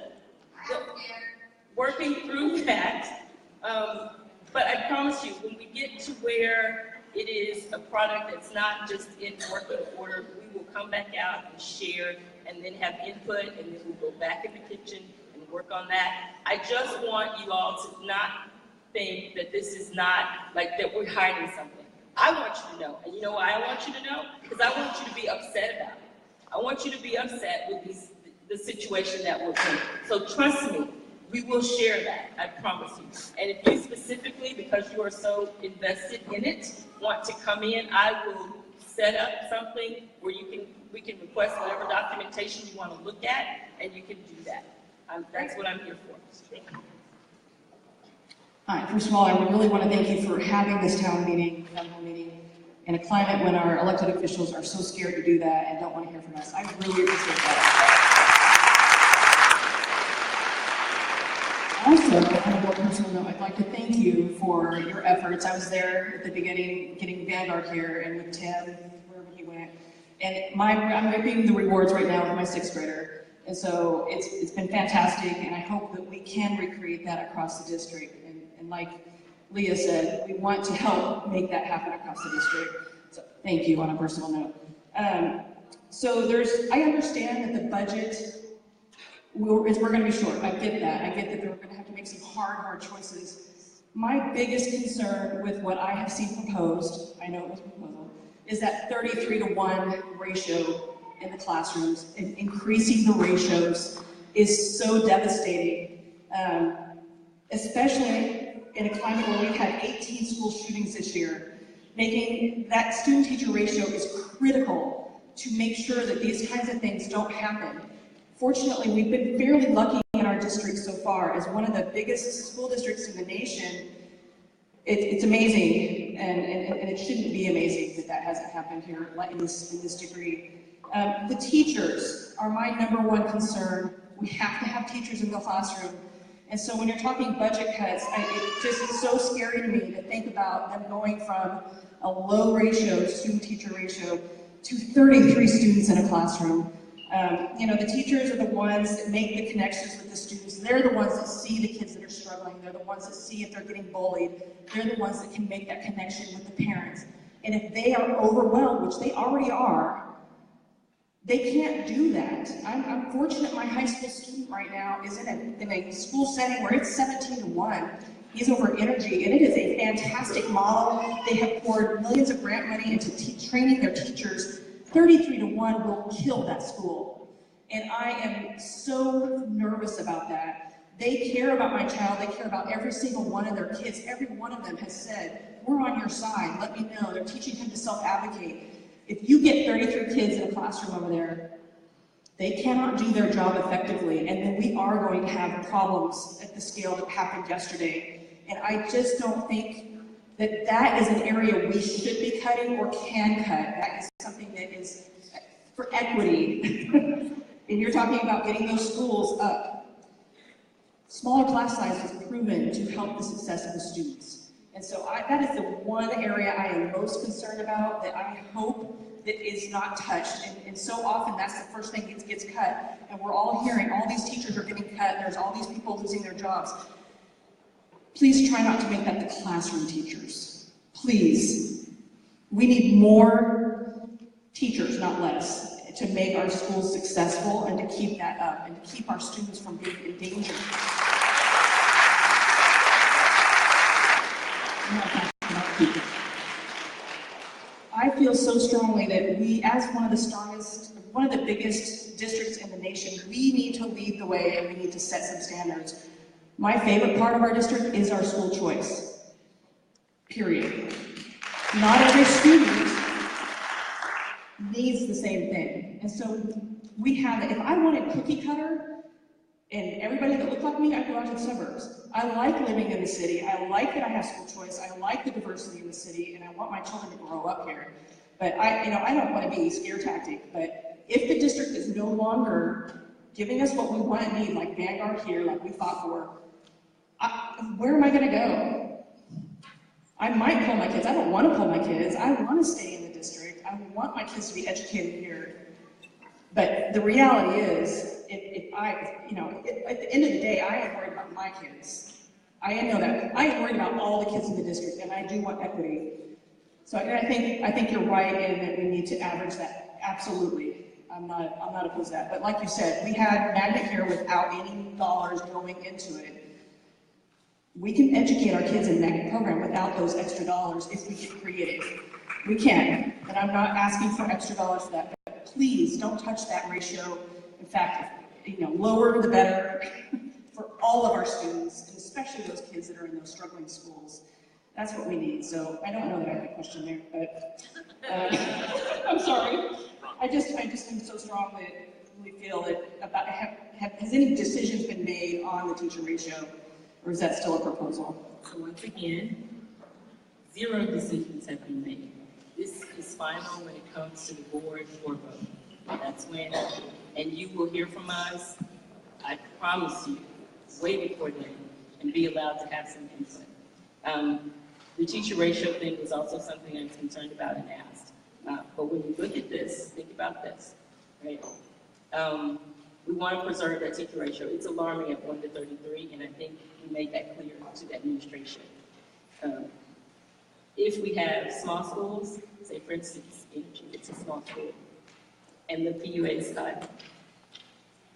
working through that, but I promise you, when we get to where it is a product that's not just in working order, we will come back out and share and then have input, and then we'll go back in the kitchen and work on that. I just want you all to not think that this is not like that we're hiding something. I want you to know, and you know why I want you to know? Because I want you to be upset about it. I want you to be upset with the situation that we're in. So trust me, we will share that, I promise you. And if you specifically, because you are so invested in it, want to come in, I will set up something where we can request whatever documentation you want to look at, and you can do that. That's what I'm here for. Thank you. Hi, first of all, I really want to thank you for having this town meeting in a climate when our elected officials are so scared to do that and don't want to hear from us. I really appreciate that. Also, on a more personal note, I'd like to thank you for your efforts. I was there at the beginning, getting Vanguard here, and with Tim, wherever he went. And I'm reaping the rewards right now with my 6th grader. And so it's been fantastic, and I hope that we can recreate that across the district. And like Leah said, we want to help make that happen across the district. So thank you on a personal note. So I understand that the budget, we're going to be short. I get that. I get that we're going to have to make some hard choices. My biggest concern with what I have seen proposed, I know it was proposed, is that 33-to-1 ratio in the classrooms, and increasing the ratios is so devastating, especially in a climate where we've had 18 school shootings this year. Making that student-teacher ratio is critical to make sure that these kinds of things don't happen. Fortunately, we've been fairly lucky in our district so far. As one of the biggest school districts in the nation, it's amazing, and it shouldn't be amazing that hasn't happened here in this degree. The teachers are my #1 concern. We have to have teachers in the classroom. And so when you're talking budget cuts, it just is so scary to me to think about them going from a low ratio, student-teacher ratio, to 33 students in a classroom. The teachers are the ones that make the connections with the students. They're the ones that see the kids that are struggling. They're the ones that see if they're getting bullied. They're the ones that can make that connection with the parents. And if they are overwhelmed, which they already are, they can't do that. I'm fortunate my high school student right now is in a school setting where it's 17-to-1. He's over energy, and it is a fantastic model. They have poured millions of grant money into training their teachers. 33-to-1 will kill that school. And I am so nervous about that. They care about my child. They care about every single one of their kids. Every one of them has said, we're on your side. Let me know. They're teaching him to self-advocate. If you get 33 kids in a classroom over there, they cannot do their job effectively, and then we are going to have problems at the scale that happened yesterday. And I just don't think that is an area we should be cutting or can cut. That is something that is for equity. And you're talking about getting those schools up. Smaller class size is proven to help the success of the students. And so that is the one area I am most concerned about, that I hope that is not touched. And so often that's the first thing that gets cut. And we're all hearing all these teachers are getting cut. There's all these people losing their jobs. Please try not to make that the classroom teachers. Please. We need more teachers, not less, to make our schools successful and to keep that up and to keep our students from being in danger. I feel so strongly that we, as one of the biggest districts in the nation, we need to lead the way and we need to set some standards. My favorite part of our district is our school choice, period. Not every student needs the same thing. And so we have, if I wanted cookie cutter and everybody that looked like me, I'd go out to the suburbs. I like living in the city. I like that I have school choice. I like the diversity in the city, and I want my children to grow up here. But I don't want to be scare tactic, but if the district is no longer giving us what we want and need, like Vanguard here, like we fought for, where am I going to go? I might pull my kids. I don't want to pull my kids. I want to stay in the district. I want my kids to be educated here. But the reality is, at the end of the day, I am worried about my kids. I know that. I am worried about all the kids in the district, and I do want equity. So I think you're right in that we need to average that. Absolutely. I'm not opposed to that. But like you said, we had Magnet here without any dollars going into it. We can educate our kids in the Magnet program without those extra dollars if we get creative. We can, and I'm not asking for extra dollars for that. But please don't touch that ratio. In fact, lower the better for all of our students, and especially those kids that are in those struggling schools. That's what we need. So I don't know that I have a question there, but I'm sorry. I just am so strong that we feel that has any decisions been made on the teacher ratio, or is that still a proposal? So once again, 0 decisions have been made. This is final when it comes to the board for vote. That's when, and you will hear from us, I promise you, way before then, and be allowed to have some input. The teacher ratio thing was also something I was concerned about and asked. But when you look at this, think about this, right? We want to preserve that teacher ratio. It's alarming at 1 to 33, and I think we made that clear to the administration. If we have small schools, say for instance, Energy, it's a small school, and the PUA is cut,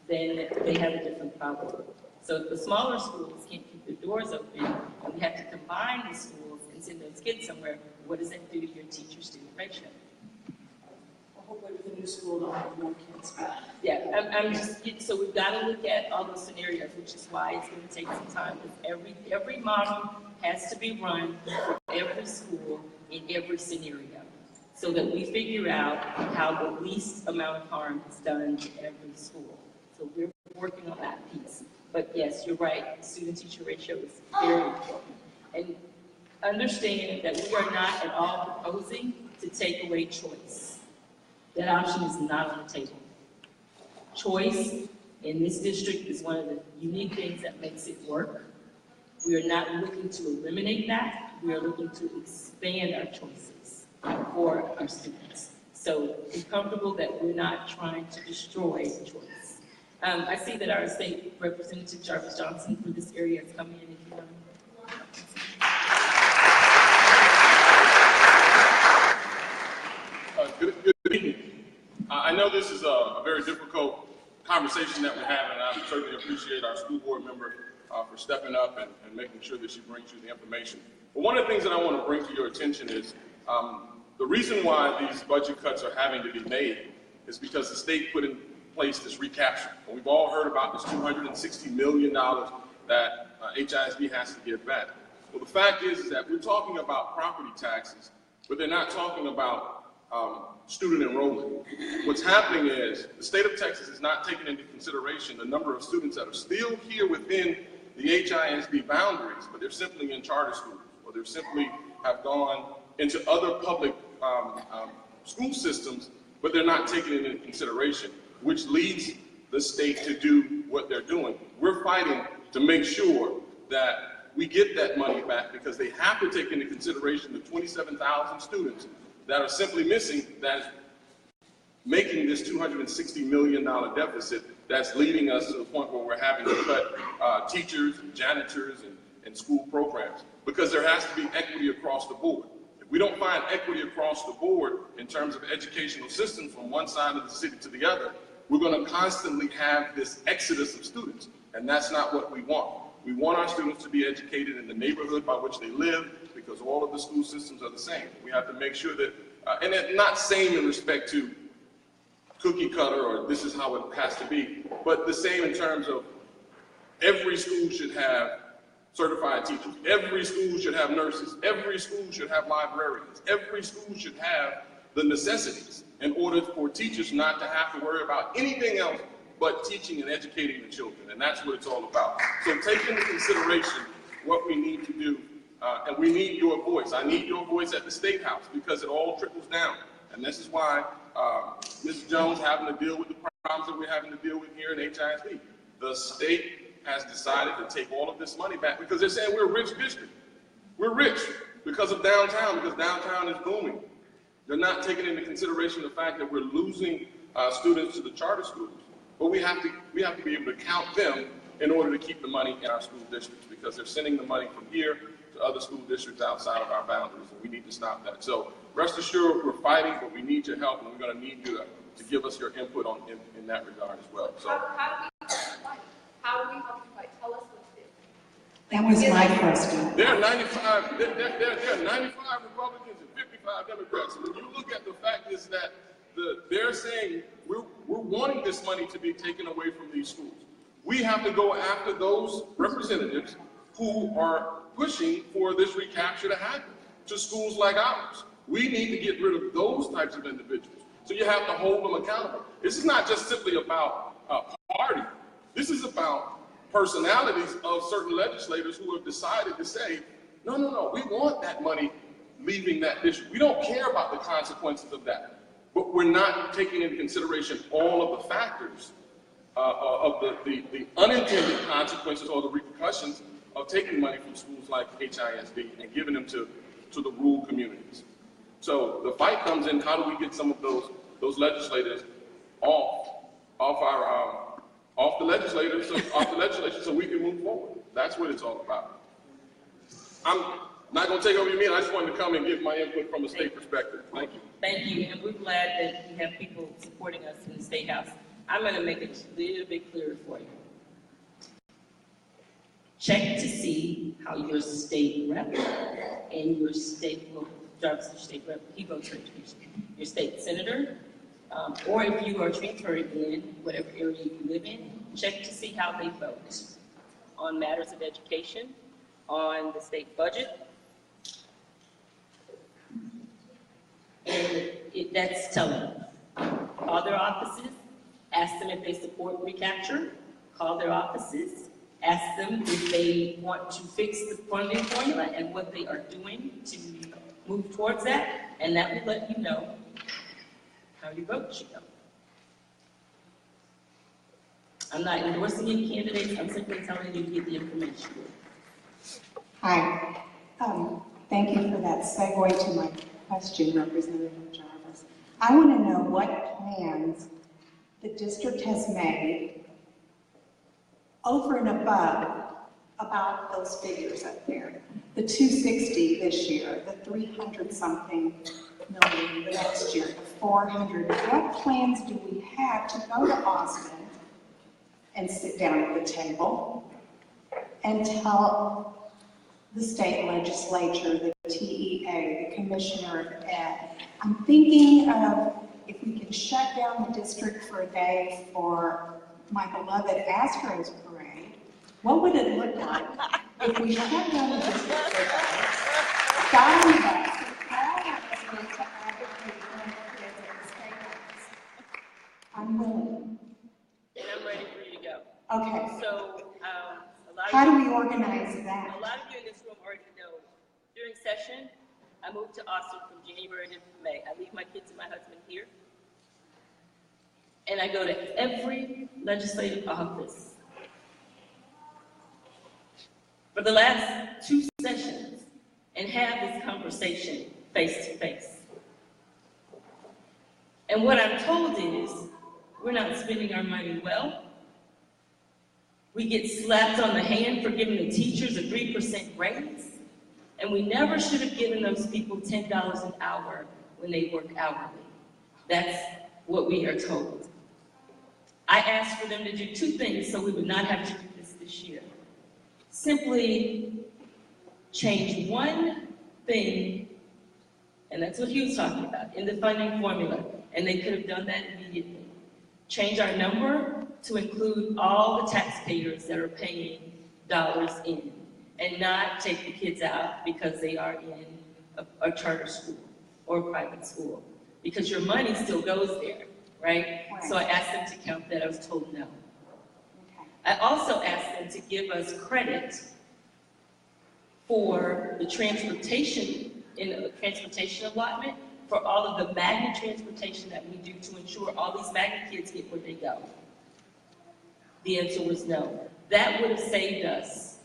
then they have a different problem. So if the smaller schools can't keep their doors open, and we have to combine the schools and send those kids somewhere, what does that do to your teacher-student ratio? Well, hopefully with a new school, they'll have more kids. Yeah, so we've got to look at all those scenarios, which is why it's going to take some time, because every model has to be run for every school in every scenario, so that we figure out how the least amount of harm is done to every school. So we're working on that piece. But yes, you're right, student-teacher ratio is very important. And understand that we are not at all proposing to take away choice. That option is not on the table. Choice in this district is one of the unique things that makes it work. We are not looking to eliminate that. We are looking to expand our choices for our students. So be comfortable that we're not trying to destroy choice. I see that our state representative, Jarvis Johnson, for this area is coming in. If you want to. Good evening. I know this is a very difficult conversation that we're having, and I certainly appreciate our school board member for stepping up and making sure that she brings you the information. But one of the things that I want to bring to your attention is the reason why these budget cuts are having to be made is because the state put in place this recapture. And we've all heard about this $260 million that HISD has to give back. Well, the fact is that we're talking about property taxes, but they're not talking about student enrollment. What's happening is the state of Texas is not taking into consideration the number of students that are still here within the HISD boundaries, but they're simply in charter schools, or they're simply have gone into other public school systems, but they're not taken into consideration, which leads the state to do what they're doing. We're fighting to make sure that we get that money back because they have to take into consideration the 27,000 students that are simply missing, that is making this $260 million deficit that's leading us to the point where we're having to cut teachers and janitors and school programs, because there has to be equity across the board. If we don't find equity across the board in terms of educational systems from one side of the city to the other, we're going to constantly have this exodus of students, and that's not what we want. We want our students to be educated in the neighborhood by which they live, because all of the school systems are the same. We have to make sure that, and it's not same in respect to cookie cutter or this is how it has to be, but the same in terms of every school should have certified teachers. Every school should have nurses. Every school should have librarians. Every school should have the necessities in order for teachers not to have to worry about anything else but teaching and educating the children. And that's what it's all about. So take into consideration what we need to do, and we need your voice. I need your voice at the State House because it all trickles down. And this is why Ms. Jones having to deal with the problems that we're having to deal with here in HISD. The state has decided to take all of this money back because they're saying we're a rich district. We're rich because of downtown, because downtown is booming. They're not taking into consideration the fact that we're losing students to the charter schools. But we have to be able to count them in order to keep the money in our school districts, because they're sending the money from here to other school districts outside of our boundaries, and we need to stop that. So rest assured, we're fighting, but we need your help, and we're going to need you to give us your input in that regard as well. So. How do we help you fight? Tell us what's it. That was my question. There are 95 Republicans and 55 Democrats. And when you look at the fact is that they're saying we're wanting this money to be taken away from these schools. We have to go after those representatives who are pushing for this recapture to happen to schools like ours. We need to get rid of those types of individuals. So you have to hold them accountable. This is not just simply about party. This is about personalities of certain legislators who have decided to say, no, we want that money leaving that district. We don't care about the consequences of that. But we're not taking into consideration all of the factors of the unintended consequences or the repercussions of taking money from schools like HISD and giving them to the rural communities. So the fight comes in, how do we get some of those legislators off the legislature so we can move forward. That's what it's all about. I'm not going to take over your meeting. I just wanted to come and give my input from a state perspective. Thank you. Thank you, and we're glad that we have people supporting us in the State House. I'm going to make it a little bit clearer for you. Check to see how your state rep and your state, well, Jarvis is your state rep, he votes for education, your state senator, or if you are transferring in whatever area you live in, check to see how they vote on matters of education, on the state budget. And that's telling. Call their offices, ask them if they support recapture, call their offices, ask them if they want to fix the funding formula and what they are doing to move towards that, and that will let you know how your vote should go. I'm not endorsing any candidates, I'm simply telling you to get the information. Hi. Thank you for that segue to my question, Representative Jarvis. I want to know what plans the district has made over and above about those figures up there. The 260 this year, the 300-something million the next year, the 400. What plans do we have to go to Austin and sit down at the table and tell the state legislature, the TEA, the commissioner of ed? I'm thinking of if we can shut down the district for a day for my beloved Astros parade, what would it look like if we shut down the district for a day, got on the bus, all of us went to advocate for the kids at the state house? I'm willing. And I'm ready for you to go. Okay. So, how do we organize that? A lot of you in this room already know, during session, I moved to Austin from January to May. I leave my kids and my husband here. And I go to every legislative office. For the last 2 sessions and have this conversation face to face. And what I'm told is, we're not spending our money well. We get slapped on the hand for giving the teachers a 3% raise. And we never should have given those people $10 an hour when they work hourly. That's what we are told. I asked for them to do 2 things so we would not have to do this year. Simply change one thing, and that's what he was talking about, in the funding formula, and they could have done that immediately. Change our number to include all the taxpayers that are paying dollars in, and not take the kids out because they are in a charter school or a private school, because your money still goes there, right? So I asked them to count that. I was told no. I also asked them to give us credit for the transportation, in a transportation allotment, for all of the magnet transportation that we do to ensure all these magnet kids get where they go. The answer was no. That would have saved us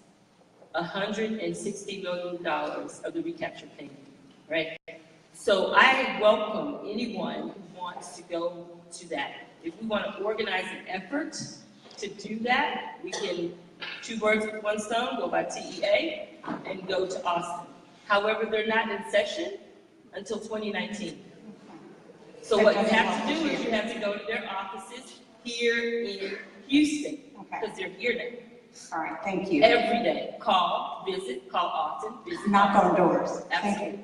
$160 million of the recapture payment, right? So I welcome anyone who wants to go to that. If we want to organize an effort to do that, we can 2 birds with 1 stone, go by TEA and go to Austin. However, they're not in session until 2019. So what you have to do is you have to go to their offices here in Houston, because they're here now. All right, thank you. Every day, call, visit, call often, visit. Knock on doors. Absolutely.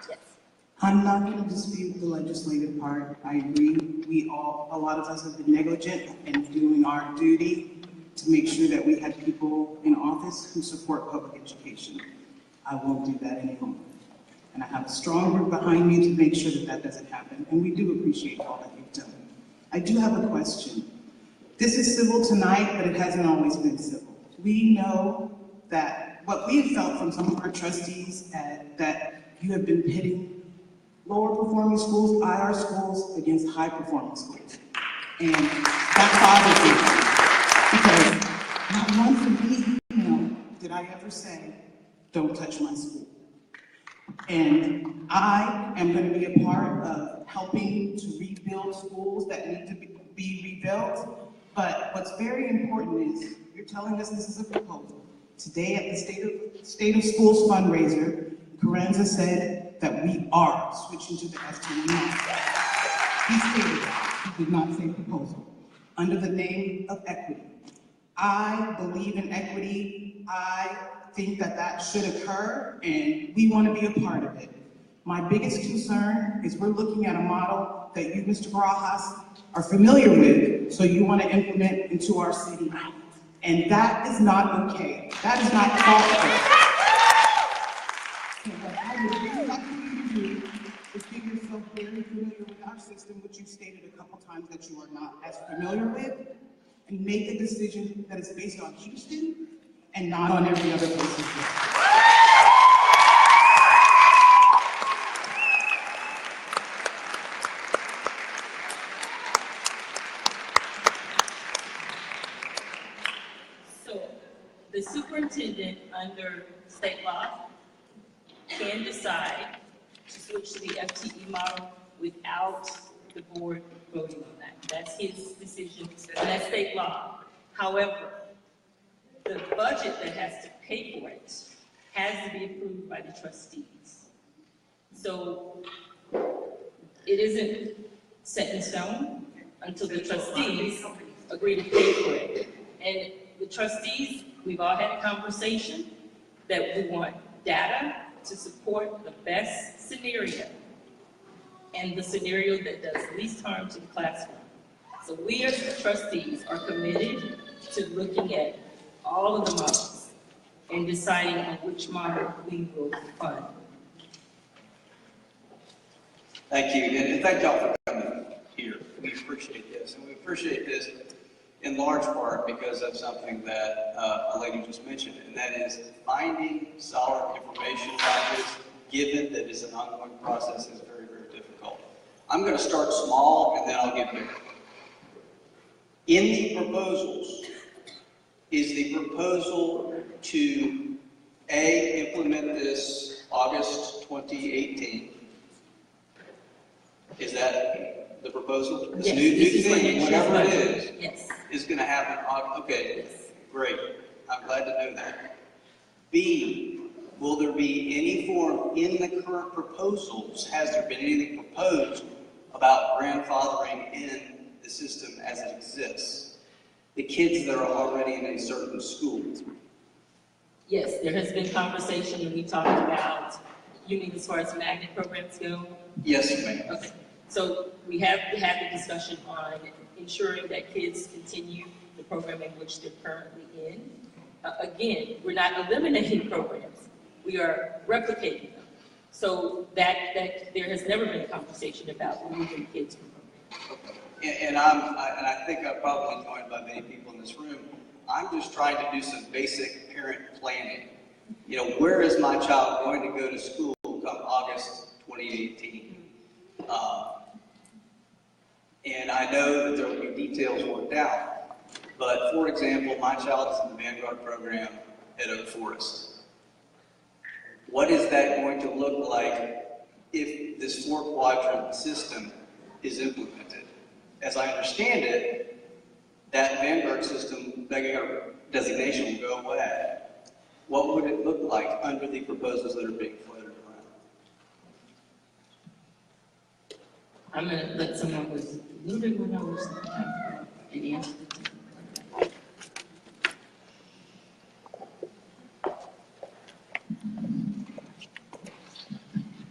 Yes. I'm not going to dispute the legislative part. I agree. A lot of us have been negligent in doing our duty to make sure that we had people in office who support public education. I won't do that anymore. And I have a strong group behind me to make sure that that doesn't happen. And we do appreciate all that you've done. I do have a question. This is civil tonight, but it hasn't always been civil. We know that what we have felt from some of our trustees that you have been pitting lower performing schools, IR schools, against high performing schools. And that bothers me, because not one from any email did I ever say, don't touch my school. And I am going to be a part of helping to rebuild schools that need to be rebuilt. But what's very important is, you're telling us this is a proposal. Today at the State of Schools fundraiser, Carranza said that we are switching to the FTE model. He stated that, he did not say proposal, under the name of equity. I believe in equity. I think that that should occur, and we want to be a part of it. My biggest concern is we're looking at a model that you, Mr. Barajas, are familiar with, so you want to implement into our city. And that is not okay. That is not thoughtful. So what I would really like for you to do is get yourself very familiar with our system, which you've stated a couple times that you are not as familiar with, and make a decision that is based on Houston and not on every other place as well. The superintendent under state law can decide to switch to the FTE model without the board voting on that. That's his decision, and that's state law. However, the budget that has to pay for it has to be approved by the trustees. So it isn't set in stone until the trustees agree to pay for it. And the trustees, we've all had a conversation that we want data to support the best scenario and the scenario that does least harm to the classroom. So we as the trustees are committed to looking at all of the models and deciding on which model we will fund. Thank you, and thank y'all for coming here. We appreciate this, and we appreciate this in large part because of something that a lady just mentioned, and that is finding solid information like this given that it's an ongoing process, is very, very difficult. I'm going to start small and then I'll get bigger. In the proposals, is the proposal to A, implement this August 2018? Is that the proposal? This Yes, new this is thing, what whatever it is. is, Yes. is going to happen. Okay, great. I'm glad to know that. B, will there be any form in the current proposals? Has there been anything proposed about grandfathering in the system as it exists? The kids that are already in a certain school. Yes, there has been conversation, and we talked about, you mean as far as magnet programs go? Yes, ma'am. Okay, so we have had the discussion on ensuring that kids continue the program in which they're currently in. Again, we're not eliminating programs, we are replicating them. So that there has never been a conversation about removing kids from programs. And I think I'm probably joined by many people in this room. I'm just trying to do some basic parent planning. You know, where is my child going to go to school come August 2018? And I know that there will be details worked out, but for example, my child is in the Vanguard program at Oak Forest. What is that going to look like if this 4-quadrant system is implemented? As I understand it, that Vanguard system, Vanguard designation will go away. What would it look like under the proposals that are being floated around? I'm going to let someone with a little bit more knowledge and answer.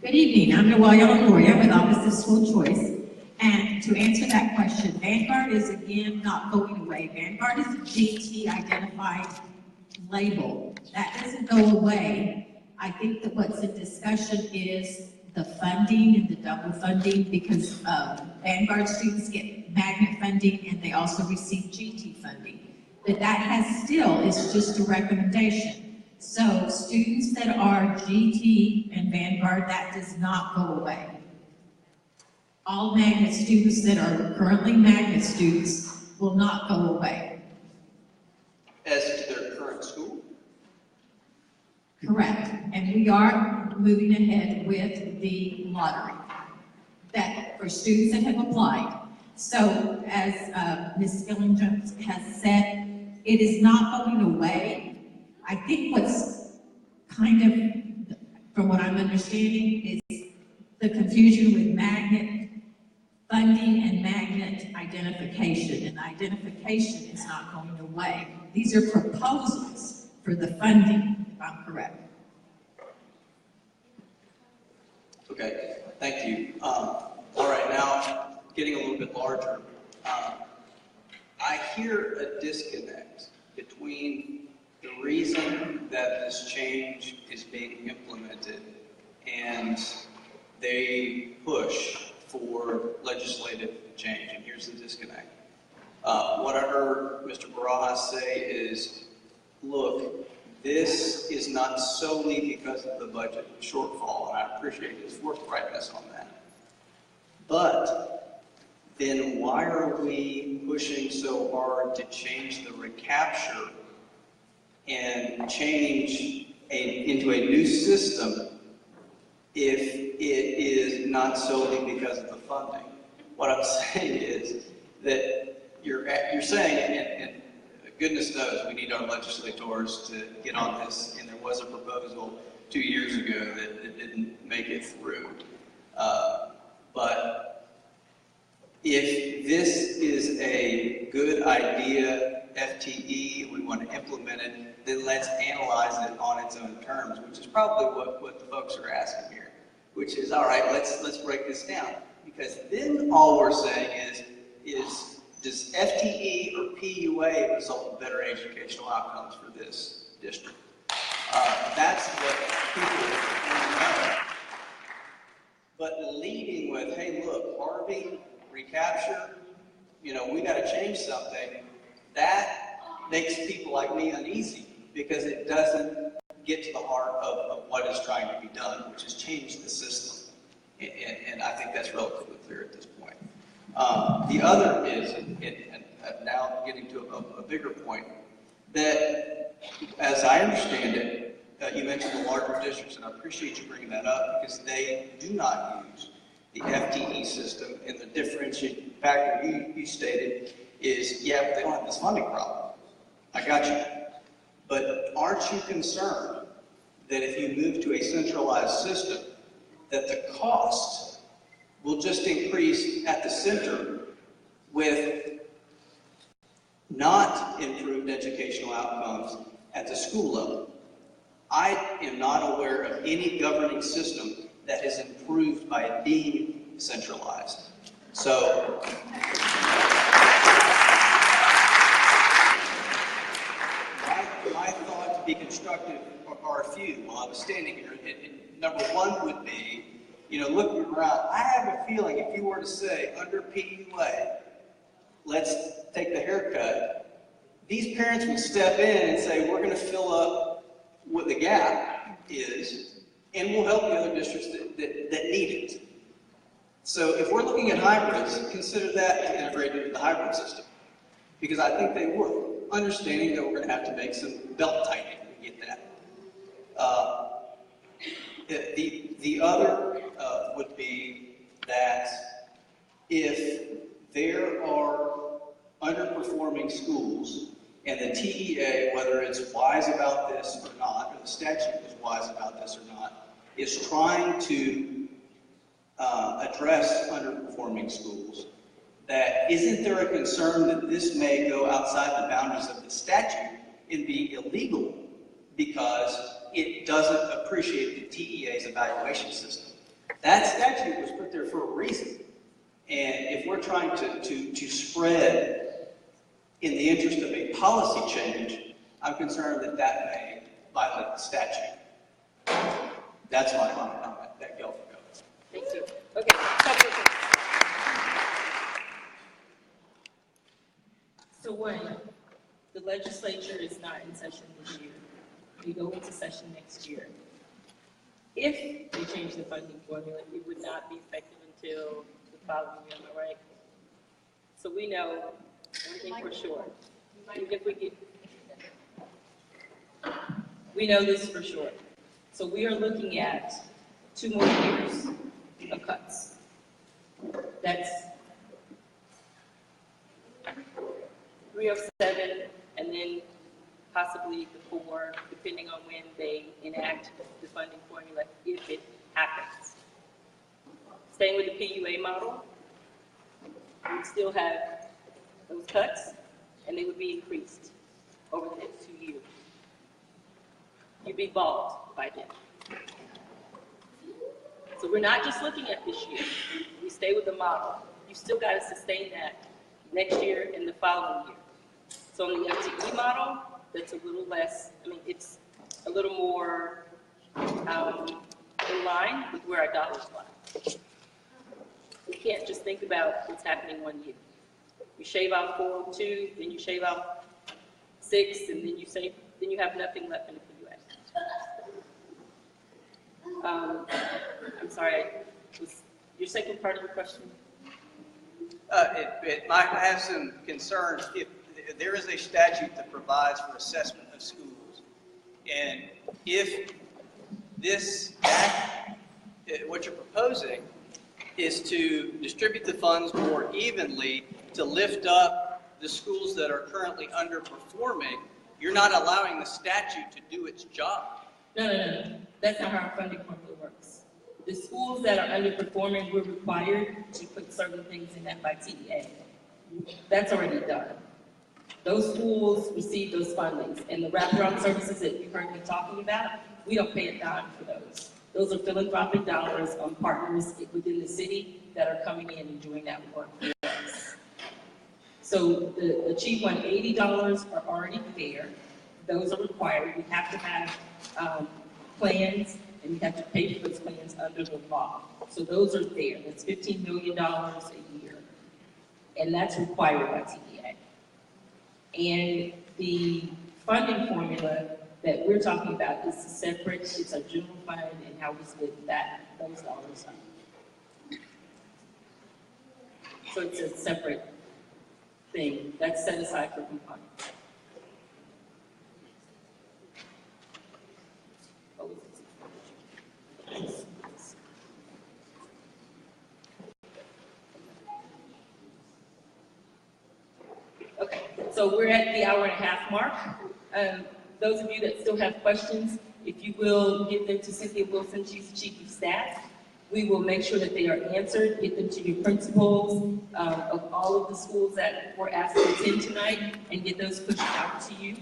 Good evening. I'm Nawaya Loria with Office of School Choice. And to answer that question, Vanguard is again not going away. Vanguard is a GT identified label. That doesn't go away. I think that what's in discussion is the funding and the double funding, because Vanguard students get magnet funding and they also receive GT funding. But that has still, is just a recommendation. So students that are GT and Vanguard, that does not go away. All magnet students that are currently magnet students will not go away. As to their current school? Correct. And we are moving ahead with the lottery that for students that have applied. So as Ms. Skillern Jones has said, it is not going away. I think what's kind of, from what I'm understanding, is the confusion with magnet funding and magnet identification. And the identification is not going away. These are proposals for the funding, if I'm correct. Okay, thank you. All right, now getting a little bit larger. I hear a disconnect between the reason that this change is being implemented and they push for legislative change, and here's the disconnect. What I heard Mr. Barajas say is, look, this is not solely because of the budget shortfall, and I appreciate his forthrightness on that. But then why are we pushing so hard to change the recapture and change into a new system if it is not solely because of the funding? What I'm saying is that you're saying, and goodness knows we need our legislators to get on this, and there was a proposal 2 years ago that didn't make it through. But if this is a good idea, FTE, we want to implement it, then let's analyze it on its own terms, which is probably what the folks are asking here, which is, all right, let's break this down. Because then all we're saying is does FTE or PUA result in better educational outcomes for this district? That's what people want to know. But leading with, hey, look, Harvey, recapture, we got to change something, that makes people like me uneasy because it doesn't get to the heart of what is trying to be done, which is change the system. And I think that's relatively clear at this point. The other is, and now getting to a bigger point, that as I understand it, you mentioned the larger districts, and I appreciate you bringing that up because they do not use the FTE system, and the differentiating factor you stated is, yeah, but they don't have this funding problem. I got you. But aren't you concerned that if you move to a centralized system, that the cost will just increase at the center with not improved educational outcomes at the school level? I am not aware of any governing system that has improved by it being centralized. So, my thought to be constructive are a few while I was standing here. Number one would be, looking around, I have a feeling if you were to say under PUA, let's take the haircut, these parents would step in and say, we're going to fill up what the gap is, and we'll help the other districts that need it. So if we're looking at hybrids, consider that integrated into the hybrid system, because I think they would, understanding that we're going to have to make some belt tightening to get that. The other would be that if there are underperforming schools and the TEA, whether it's wise about this or not, or the statute is wise about this or not, is trying to address underperforming schools, that isn't there a concern that this may go outside the boundaries of the statute and be illegal because it doesn't appreciate the TEA's evaluation system? That statute was put there for a reason. And if we're trying to spread in the interest of a policy change, I'm concerned that that may violate the statute. That's my comment. Thank you all for coming. Thank you. Okay. So one, the legislature is not in session this year. We go into session next year. If they change the funding formula, it would not be effective until the following year, am I right? So we know one thing for sure. Even if we know this for sure. So we are looking at 2 more years of cuts. That's 307, and then possibly the 4, depending on when they enact the funding formula, if it happens. Staying with the PUA model, we would still have those cuts, and they would be increased over the next 2 years. You'd be bald by then. So we're not just looking at this year. We stay with the model. You still got to sustain that next year and the following year. So on the FTE model, that's a little less, it's a little more in line with where our dollars lie. We can't just think about what's happening 1 year. You shave out 402, then you shave out 6, and then you have nothing left in the PUA. I'm sorry, your second part of the question? It might have some concerns. If there is a statute that provides for assessment of schools, and if this act, what you're proposing, is to distribute the funds more evenly to lift up the schools that are currently underperforming, you're not allowing the statute to do its job. No. That's not how our funding formula works. The schools that are underperforming, we're required to put certain things in that by TEA. That's already done. Those schools receive those fundings, and the wraparound services that you heard me talking about, we don't pay a dime for those. Those are philanthropic dollars on partners within the city that are coming in and doing that work for us. So the Chief 180 dollars are already there. Those are required. We have to have plans, and we have to pay for those plans under the law. So those are there. That's $15 million a year, and that's required by TEA. And the funding formula that we're talking about is separate. It's a general fund and how we split those dollars up. So it's a separate thing that's set aside for compliance. Okay, so we're at the hour-and-a-half mark. Those of you that still have questions, if you will get them to Cynthia Wilson, she's the Chief of Staff. We will make sure that they are answered, get them to your principals of all of the schools that were asked to attend tonight, and get those pushed out to you.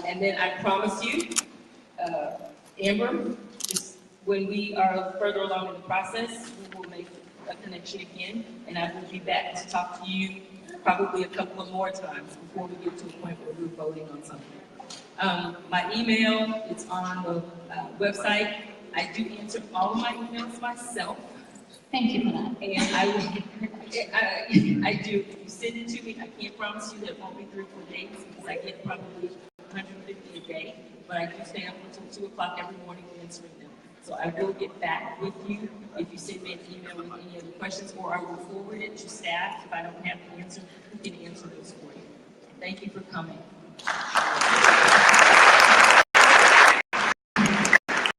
And then I promise you, Amber, just when we are further along in the process, we will make a connection again, and I will be back to talk to you probably a couple of more times before we get to a point where we're voting on something. My email, it's on the website. I do answer all of my emails myself. Thank you for that. And I do. If you send it to me, I can't promise you that it won't be 3 or 4 days because I get probably 150 a day. But I do stay up until 2 o'clock every morning answering them. So I will get back with you if you send me an email with any other questions, or I will forward it to staff if I don't have the answer. Who can answer those for you? Thank you for coming.